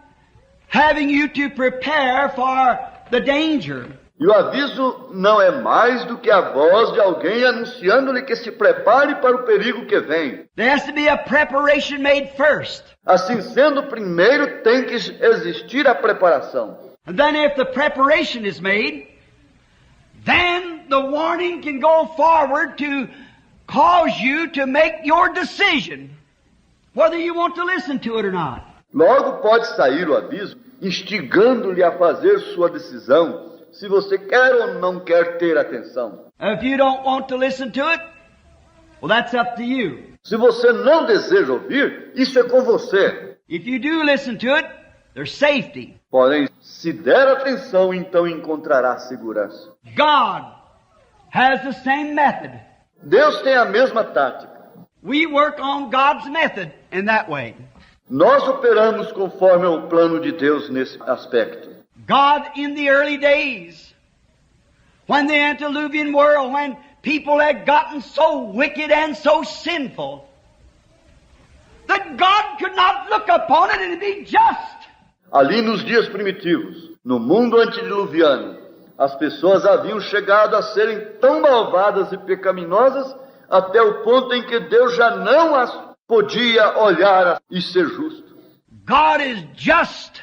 having you to prepare for the danger. E o aviso não é mais do que a voz de alguém anunciando-lhe que se prepare para o perigo que vem. There has to be a preparation made first. Assim sendo, primeiro tem que existir a preparação. And then if the preparation is made, then the warning can go forward to cause you to make your decision, whether you want to listen to it or not. Logo pode sair o aviso, instigando-lhe a fazer sua decisão, se você quer ou não quer ter atenção. If you don't want to listen to it, well, that's up to you. Se você não deseja ouvir, isso é com você. If you do listen to it, there's safety. Porém, se der atenção, então encontrará segurança. God has the same method. Deus tem a mesma tática. We work on God's method in that way. Nós operamos conforme o plano de Deus nesse aspecto. God in the early days, when the antediluvian world, when people had gotten so wicked and so sinful, that God could not look upon it and be just. Ali nos dias primitivos, no mundo antediluviano, as pessoas haviam chegado a serem tão malvadas e pecaminosas até o ponto em que Deus já não as podia olhar e ser justo. God is just.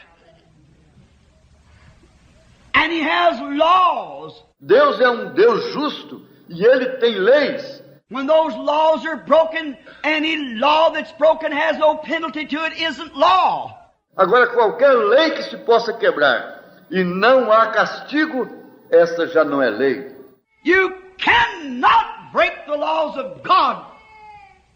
And He has laws. Deus é um Deus justo e Ele tem leis. When those laws are broken, any law that's broken has no penalty to it isn't law. Agora, qualquer lei que se possa quebrar e não há castigo, essa já não é lei. You cannot break the laws of God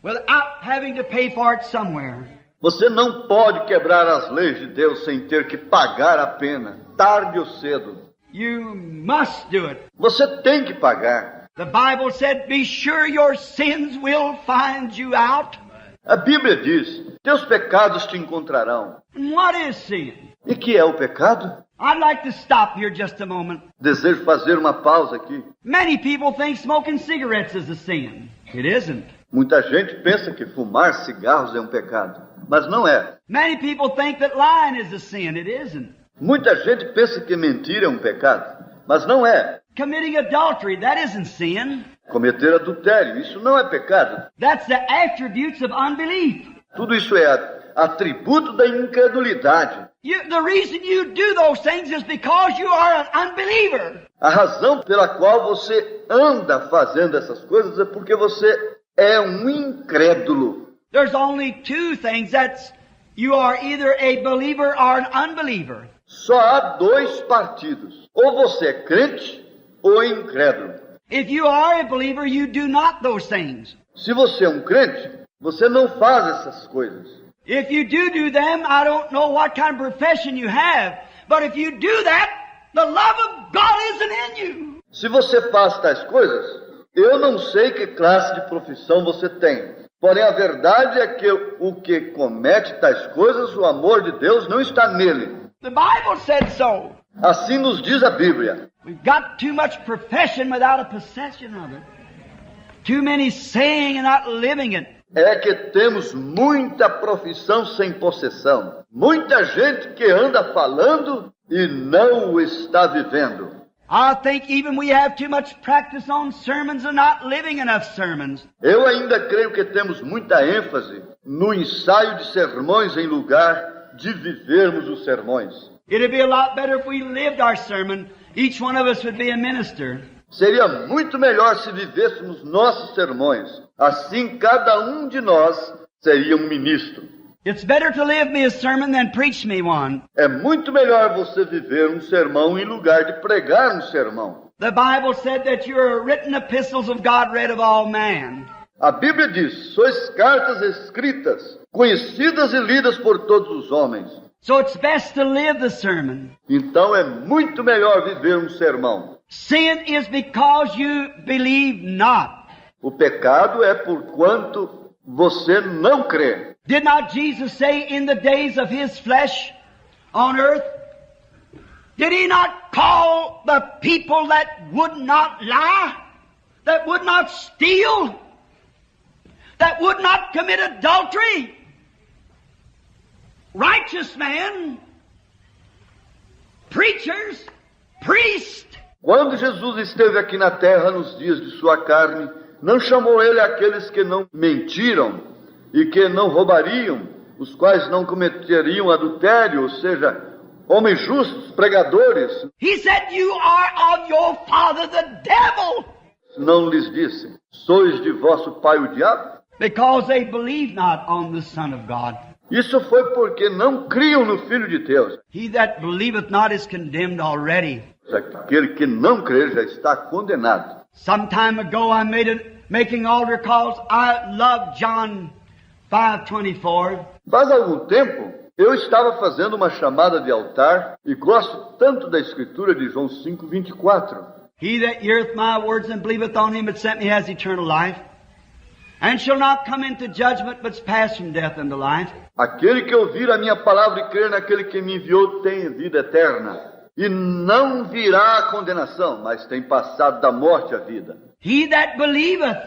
without having to pay for it somewhere. Você não pode quebrar as leis de Deus sem ter que pagar a pena, tarde ou cedo. You must do it. Você tem que pagar. The Bible said, be sure your sins will find you out. A Bíblia diz, teus pecados te encontrarão. And what is sin? E que é o pecado? I'd like to stop here just a moment. Desejo fazer uma pausa aqui. Many people think smoking cigarettes is a sin. It isn't. Muita gente pensa que fumar cigarros é um pecado, mas não é. Many people think that lying is a sin. It isn't. Muita gente pensa que mentir é um pecado, mas não é. Committing adultery, that isn't sin. Cometer adultério, isso não é pecado. That's the attributes of unbelief. Tudo isso é atributo da incredulidade. The reason you do those things is because you are an unbeliever. A razão pela qual você anda fazendo essas coisas é porque você é um incrédulo. There's only two things. That's you are either a believer or an unbeliever. Só há dois partidos. Ou você é crente ou incrédulo. If you are a believer, you do not those things. Se você é um crente, você não faz essas coisas. If you do them, I don't know what kind of profession you have, but if you do that, the love of God isn't in you. Se você faz tais coisas, eu não sei que classe de profissão você tem. Porém, a verdade é que o que comete tais coisas, o amor de Deus não está nele. The Bible said so. Assim nos diz a Bíblia. We've got too much profession without a possession of it. Too many saying and not living it. É que temos muita profissão sem possessão. Muita gente que anda falando e não o está vivendo. I think even we have too much practice on sermons and not living enough sermons. Eu ainda creio que temos muita ênfase no ensaio de sermões em lugar de vivermos os sermões. It'd be a lot better if we lived our sermon. Each one of us would be a minister. Seria muito melhor se vivêssemos nossos sermões. Assim, cada um de nós seria um ministro. It's better to live me a sermon than preach me one. É muito melhor você viver um sermão em lugar de pregar um sermão. The Bible said that you are written epistles of God read of all man. A Bíblia diz, sois cartas escritas, conhecidas e lidas por todos os homens. So it's best to live the sermon. Então é muito melhor viver um sermão. Sin is because you believe not. O pecado é por quanto você não crê. Did not Jesus say in the days of His flesh on earth, did He not call the people that would not lie, that would not steal, that would not commit adultery, righteous men, preachers, priests? Quando Jesus esteve aqui na terra nos dias de sua carne, não chamou ele aqueles que não mentiram e que não roubariam, os quais não cometeriam adultério, ou seja, homens justos, pregadores. He said, you are of your father the devil. Não lhes disse, sois de vosso pai o diabo? Because they believe not on the Son of God. Isso foi porque não criam no Filho de Deus. He that believeth not is condemned already. Aquele que não crer já está condenado. Some time ago I making altar calls. I love John 5:24. Faz algum tempo, eu estava fazendo uma chamada de altar e gosto tanto da escritura de João 5:24. He that heareth my words and believeth on him that sent me has eternal life, and shall not come into judgment, but is passed from death unto life. Aquele que ouvir a minha palavra e crer naquele que me enviou tem vida eterna, e não virá a condenação, mas tem passado da morte à vida. He that believeth.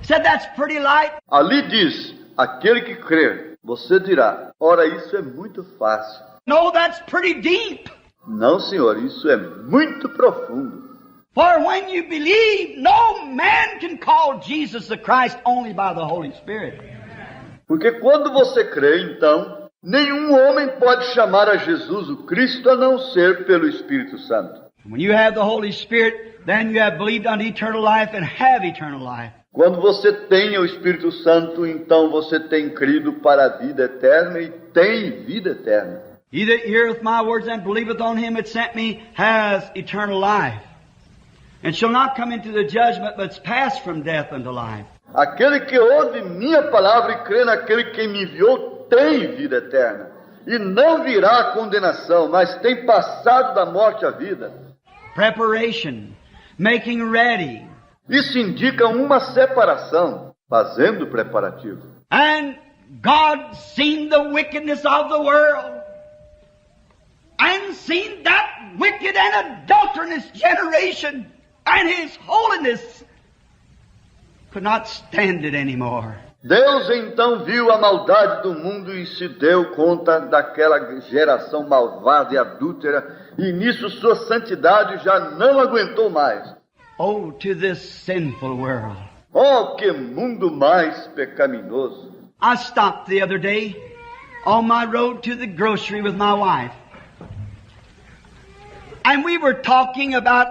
Said that's pretty light. Ali diz, aquele que crer. Você dirá, ora, isso é muito fácil. No, that's pretty deep. Não, senhor, isso é muito profundo. For when you believe, no man can call Jesus the Christ only by the Holy Spirit. Porque quando você crê, então, nenhum homem pode chamar a Jesus o Cristo a não ser pelo Espírito Santo. When you have the Holy Spirit, then you have believed unto eternal life and have eternal life. Quando você tem o Espírito Santo, então você tem crido para a vida eterna e tem vida eterna. He that heareth my words and believeth on him that sent me has eternal life, and shall not come into the judgment, but is passed from death unto life. Aquele que ouve minha palavra e crê naquele que me enviou tem vida eterna, e não virá a condenação, mas tem passado da morte à vida. Preparation, making ready. Isso indica uma separação, fazendo preparativo. And God seen the wickedness of the world, and seen that wicked and adulterous generation, and His holiness could not stand it anymore. Deus então viu a maldade do mundo e se deu conta daquela geração malvada e adúltera, e nisso sua santidade já não aguentou mais. Oh, to this sinful world. Oh, que mundo mais pecaminoso. I stopped the other day on my road to the grocery with my wife. And we were talking about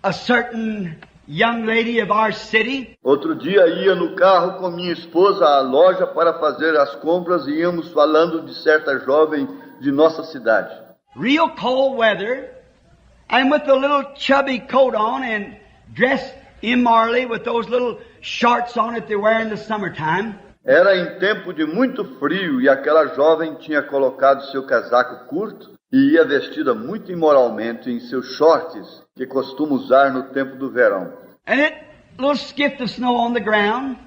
a certain young lady of our city. Outro dia ia no carro com minha esposa à loja para fazer as compras e íamos falando de certa jovem de nossa cidade. Real cold weather, and with a little chubby coat on and dressed immorally with those little shorts on that they wear in the summertime. Era em tempo de muito frio e aquela jovem tinha colocado seu casaco curto e ia vestida muito imoralmente em seus shorts que costuma usar no tempo do verão. And it little skift of snow on the ground.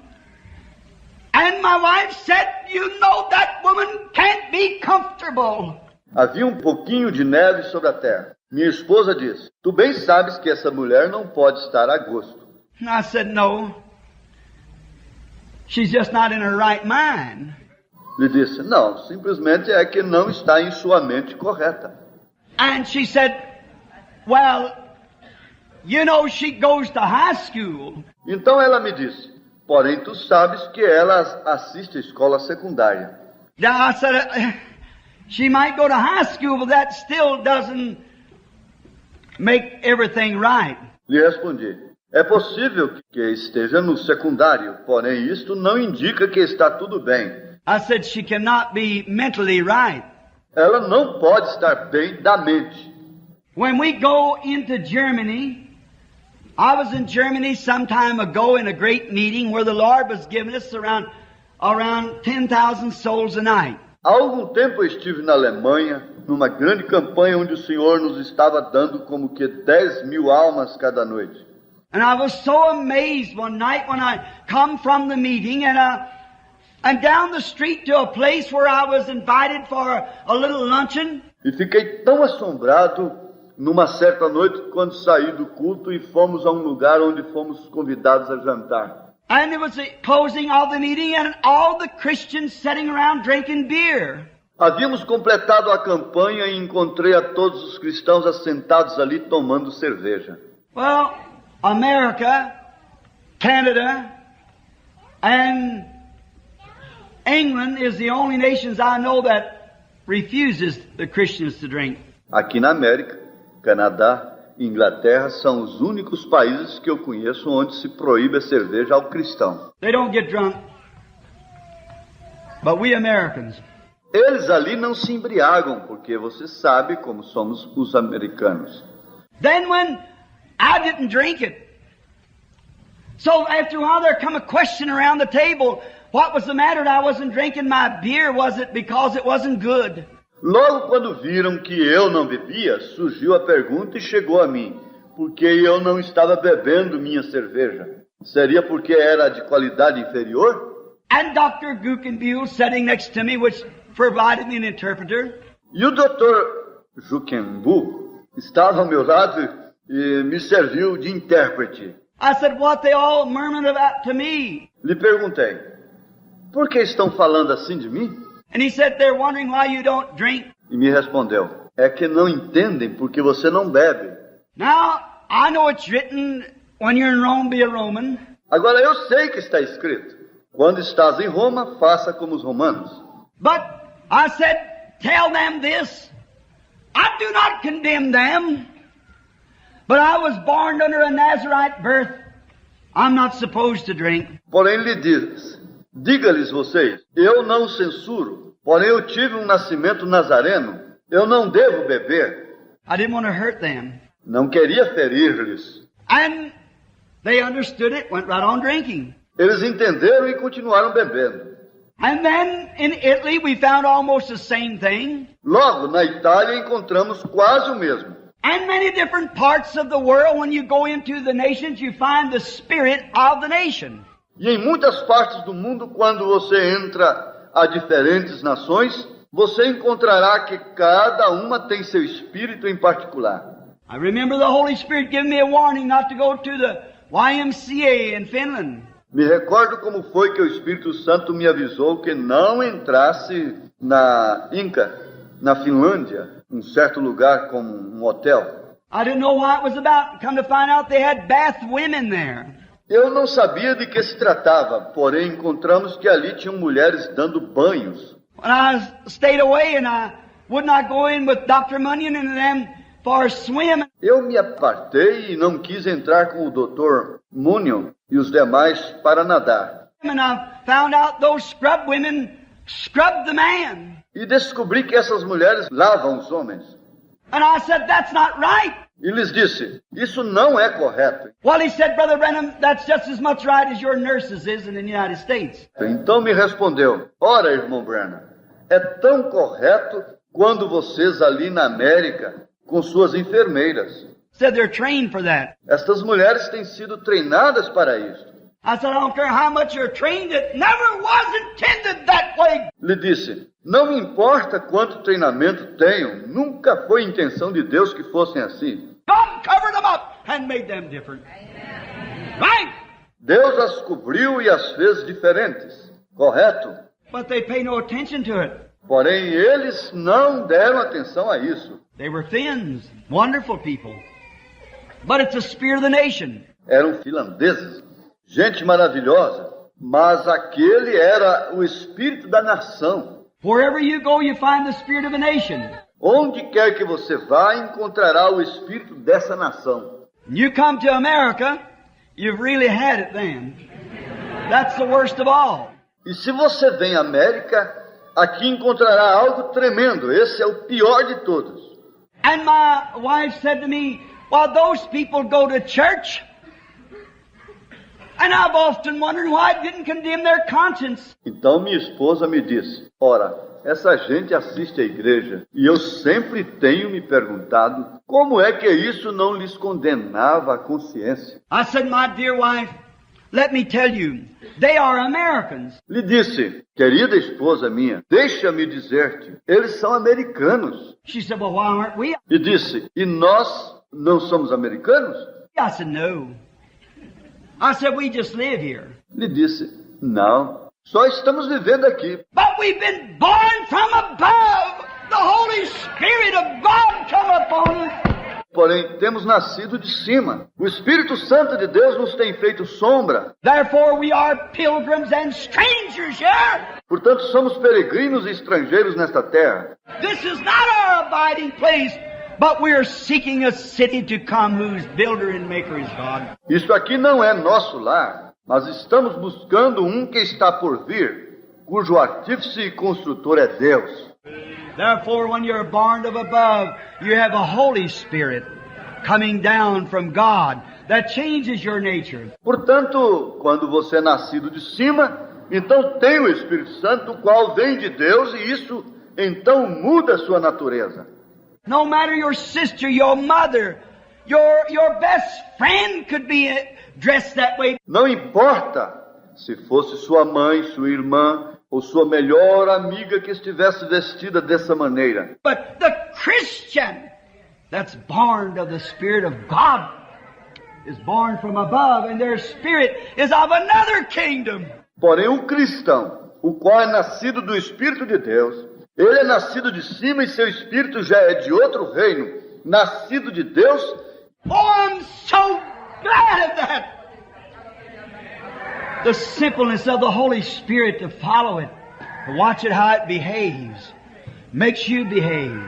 And my wife said, "You know that woman can't be comfortable." Havia um pouquinho de neve sobre a terra. Minha esposa disse, tu bem sabes que essa mulher não pode estar a gosto. And I said, "No. She's just not in her right mind." Lhe disse, não, simplesmente é que não está em sua mente correta. And she said, "Well, you know she goes to high school." Então ela me disse, porém tu sabes que ela assiste à escola secundária. Now I said, she might go to high school, but that still doesn't make everything right. Lhe respondi, é possível que esteja no secundário, porém isto não indica que está tudo bem. I said, she cannot be mentally right. Ela não pode estar bem da mente. When we go into Germany, I was in Germany some time ago in a great meeting where the Lord was giving us around 10,000 souls a night. Há algum tempo eu estive na Alemanha, numa grande campanha onde o Senhor nos estava dando como que 10.000 almas cada noite. And I was so amazed one night when I come from the meeting and down the street to a place where I was invited for a little luncheon. E fiquei tão assombrado numa certa noite quando saí do culto e fomos a um lugar onde fomos convidados a jantar. And it was the closing of the meeting and all the Christians sitting around drinking beer. Havíamos completado a campanha e encontrei a todos os cristãos assentados ali tomando cerveja. Well, America, Canada, and England is the only nations I know that refuses the Christians to drink. Aqui na América, Canadá e Inglaterra são os únicos países que eu conheço onde se proíbe a cerveja ao cristão. They don't get drunk. But we Americans. Eles ali não se embriagam, porque você sabe como somos os americanos. Then when I didn't drink it, so after a while there come a question around the table, what was the matter that I wasn't drinking my beer? Was it because it wasn't good? Logo quando viram que eu não bebia, surgiu a pergunta e chegou a mim. Porque eu não estava bebendo minha cerveja? Seria porque era de qualidade inferior? And Dr. Gukenbuhl sitting next to me, which provided me an interpreter. E o Dr. Gukenbuhl estava ao meu lado e me serviu de intérprete. I said, what they all murmured about to me. Lhe perguntei, por que estão falando assim de mim? And he said, they're wondering why you don't drink. E me respondeu, é que não entendem porque você não bebe. Now, I know it's written, when you're in Rome, be a Roman. Agora eu sei que está escrito, quando estás em Roma, faça como os romanos. But I said, tell them this. I do not condemn them. But I was born under a Nazarite birth. I'm not supposed to drink. Porém lhe diz, diga-lhes vocês, eu não censuro, porém eu tive um nascimento nazareno, eu não devo beber. I didn't want to hurt them. Não queria ferir-lhes. And they understood it, went right on drinking. Eles entenderam e continuaram bebendo. And then in Italy we found almost the same thing. Logo, na Itália, encontramos quase o mesmo. And many different parts of the world, when you go into the nations, you find the spirit of the nation. E em muitas partes do mundo, quando você entra a diferentes nações, você encontrará que cada uma tem seu espírito em particular. I remember the Holy Spirit giving me a warning not to go to the YMCA in Finland. Me recordo como foi que o Espírito Santo me avisou que não entrasse na Inca, na Finlândia, um certo lugar como um hotel. I didn't know what it was about. Come to find out they had bath women there. Eu não sabia de que se tratava, porém encontramos que ali tinham mulheres dando banhos. When I stayed away and I would not go in with Dr. Munyon and them for a swim. Eu me apartei e não quis entrar com o Dr. Munyon e os demais para nadar. And I found out those scrub women scrubbed the man. E descobri que essas mulheres lavam os homens. And I said, that's not right. E lhes disse, isso não é correto. Well, he said, Brother Brenham, that's just as much right as your nurses is in the United States. Então me respondeu, ora, irmão Branham, é tão correto quando vocês ali na América, com suas enfermeiras. Said they're trained for that. Estas mulheres têm sido treinadas para isso. I said, I don't care how much you're trained, it never was intended that way. Lhe disse, não me importa quanto treinamento tenham, nunca foi intenção de Deus que fossem assim. God covered them up and made them different. Right? Deus as cobriu e as fez diferentes. Correto? But they pay no attention to it. Porém, eles não deram atenção a isso. They were Finns, wonderful people. But it's the spirit of the nation. Eram finlandeses, gente maravilhosa, mas aquele era o espírito da nação. Wherever you go, you find the spirit of a nation. Onde quer que você vá, encontrará o espírito dessa nação. You come to America, you've really had it then. That's the worst of all. E se você vem à América, aqui encontrará algo tremendo. Esse é o pior de todos. And my wife said to me, well, those people go to church. And I've often wondered why I didn't condemn their conscience. Então minha esposa me disse, ora, essa gente assiste à igreja. E eu sempre tenho me perguntado, como é que isso não lhes condenava a consciência? I said, my dear wife, let me tell you, they are Americans. Lhe disse, querida esposa minha, deixa-me dizer-te, eles são americanos. She said, well, why aren't we? E disse, e nós não somos americanos? I said, no. I said, we just live here. Lhe disse, não, só estamos vivendo aqui. But we've been born from above. The Holy Spirit of God come upon us. Porém, temos nascido de cima. O Espírito Santo de Deus nos tem feito sombra. Therefore we are pilgrims and strangers here. Portanto, somos peregrinos e estrangeiros nesta terra. This is not our abiding place, but we are seeking a city to come whose builder and maker is God. Isso aqui não é nosso lar, mas estamos buscando um que está por vir, cujo artífice e construtor é Deus. Therefore, when you're born of above, you have a Holy Spirit coming down from God that changes your nature. Portanto, quando você é nascido de cima, então tem o Espírito Santo, o qual vem de Deus, e isso então muda a sua natureza. No matter your sister, your mother, your best friend could be dressed that way. Não importa se fosse sua mãe, sua irmã, ou sua melhor amiga que estivesse vestida dessa maneira. But the Christian that's born of the Spirit of God is born from above, and their spirit is of another kingdom. Porém, um cristão, o qual é nascido do Espírito de Deus, ele é nascido de cima e seu espírito já é de outro reino, nascido de Deus. Oh, I'm so glad of that. The simpleness of the Holy Spirit to follow it, to watch it how it behaves, makes you behave.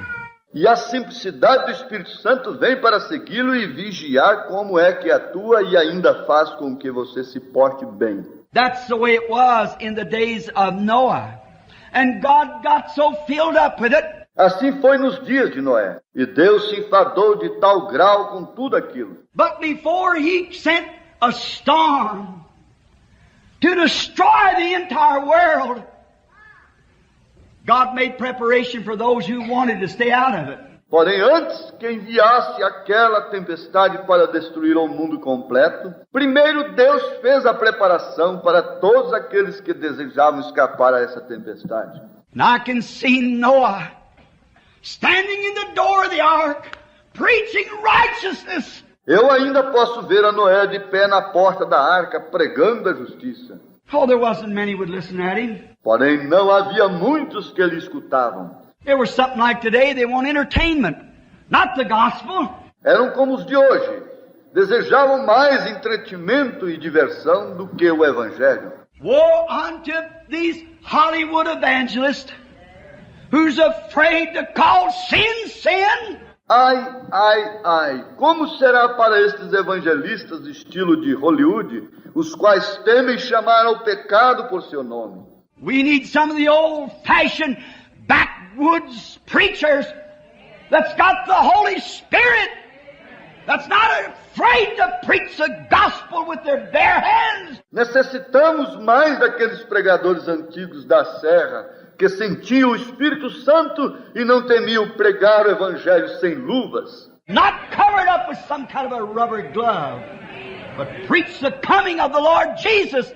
E a simplicidade do Espírito Santo vem para segui-lo e vigiar como é que atua e ainda faz com que você se porte bem. That's the way it was in the days of Noah. And God got so filled up with it. Assim foi nos dias de Noé. E Deus se enfadou de tal grau com tudo aquilo. But before He sent a storm to destroy the entire world, God made preparation for those who wanted to stay out of it. Porém, antes que enviasse aquela tempestade para destruir o mundo completo, primeiro Deus fez a preparação para todos aqueles que desejavam escapar a essa tempestade. And I can see Noah standing in the door of the ark, preaching righteousness. Eu ainda posso ver a Noé de pé na porta da arca, pregando a justiça. Oh, there wasn't many would listen at him. Porém, não havia muitos que lhe escutavam. There was something like today, they want entertainment, not the gospel. Eram como os de hoje. Desejavam mais entretenimento e diversão do que o Evangelho. Woe unto these Hollywood evangelists who's afraid to call sin, sin. Ai, ai, ai, como será para estes evangelistas estilo de Hollywood, os quais temem chamar ao pecado por seu nome? We need some of the old-fashioned backwoods preachers that's got the Holy Spirit, that's not afraid to preach the gospel with their bare hands. Necessitamos mais daqueles pregadores antigos da serra, que sentiam o Espírito Santo e não temiam pregar o Evangelho sem luvas. Not covered up with some kind of a rubber glove, but preach the coming of the Lord Jesus,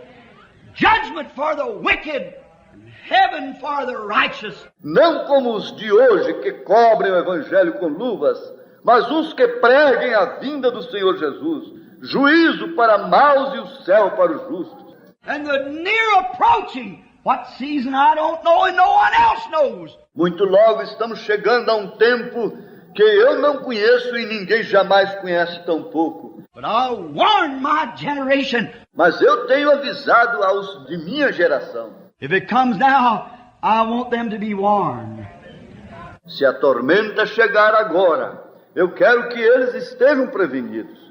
judgment for the wicked, and heaven for the righteous. Não como os de hoje que cobrem o Evangelho com luvas, mas uns que preguem a vinda do Senhor Jesus, juízo para maus e o céu para os justos. And the near approaching, what season I don't know and no one else knows. Muito logo estamos chegando a um tempo que eu não conheço e ninguém jamais conhece tão pouco. But I'll warn my generation. Mas eu tenho avisado aos de minha geração. If it comes now, I want them to be warned. Se a tormenta chegar agora, eu quero que eles estejam prevenidos.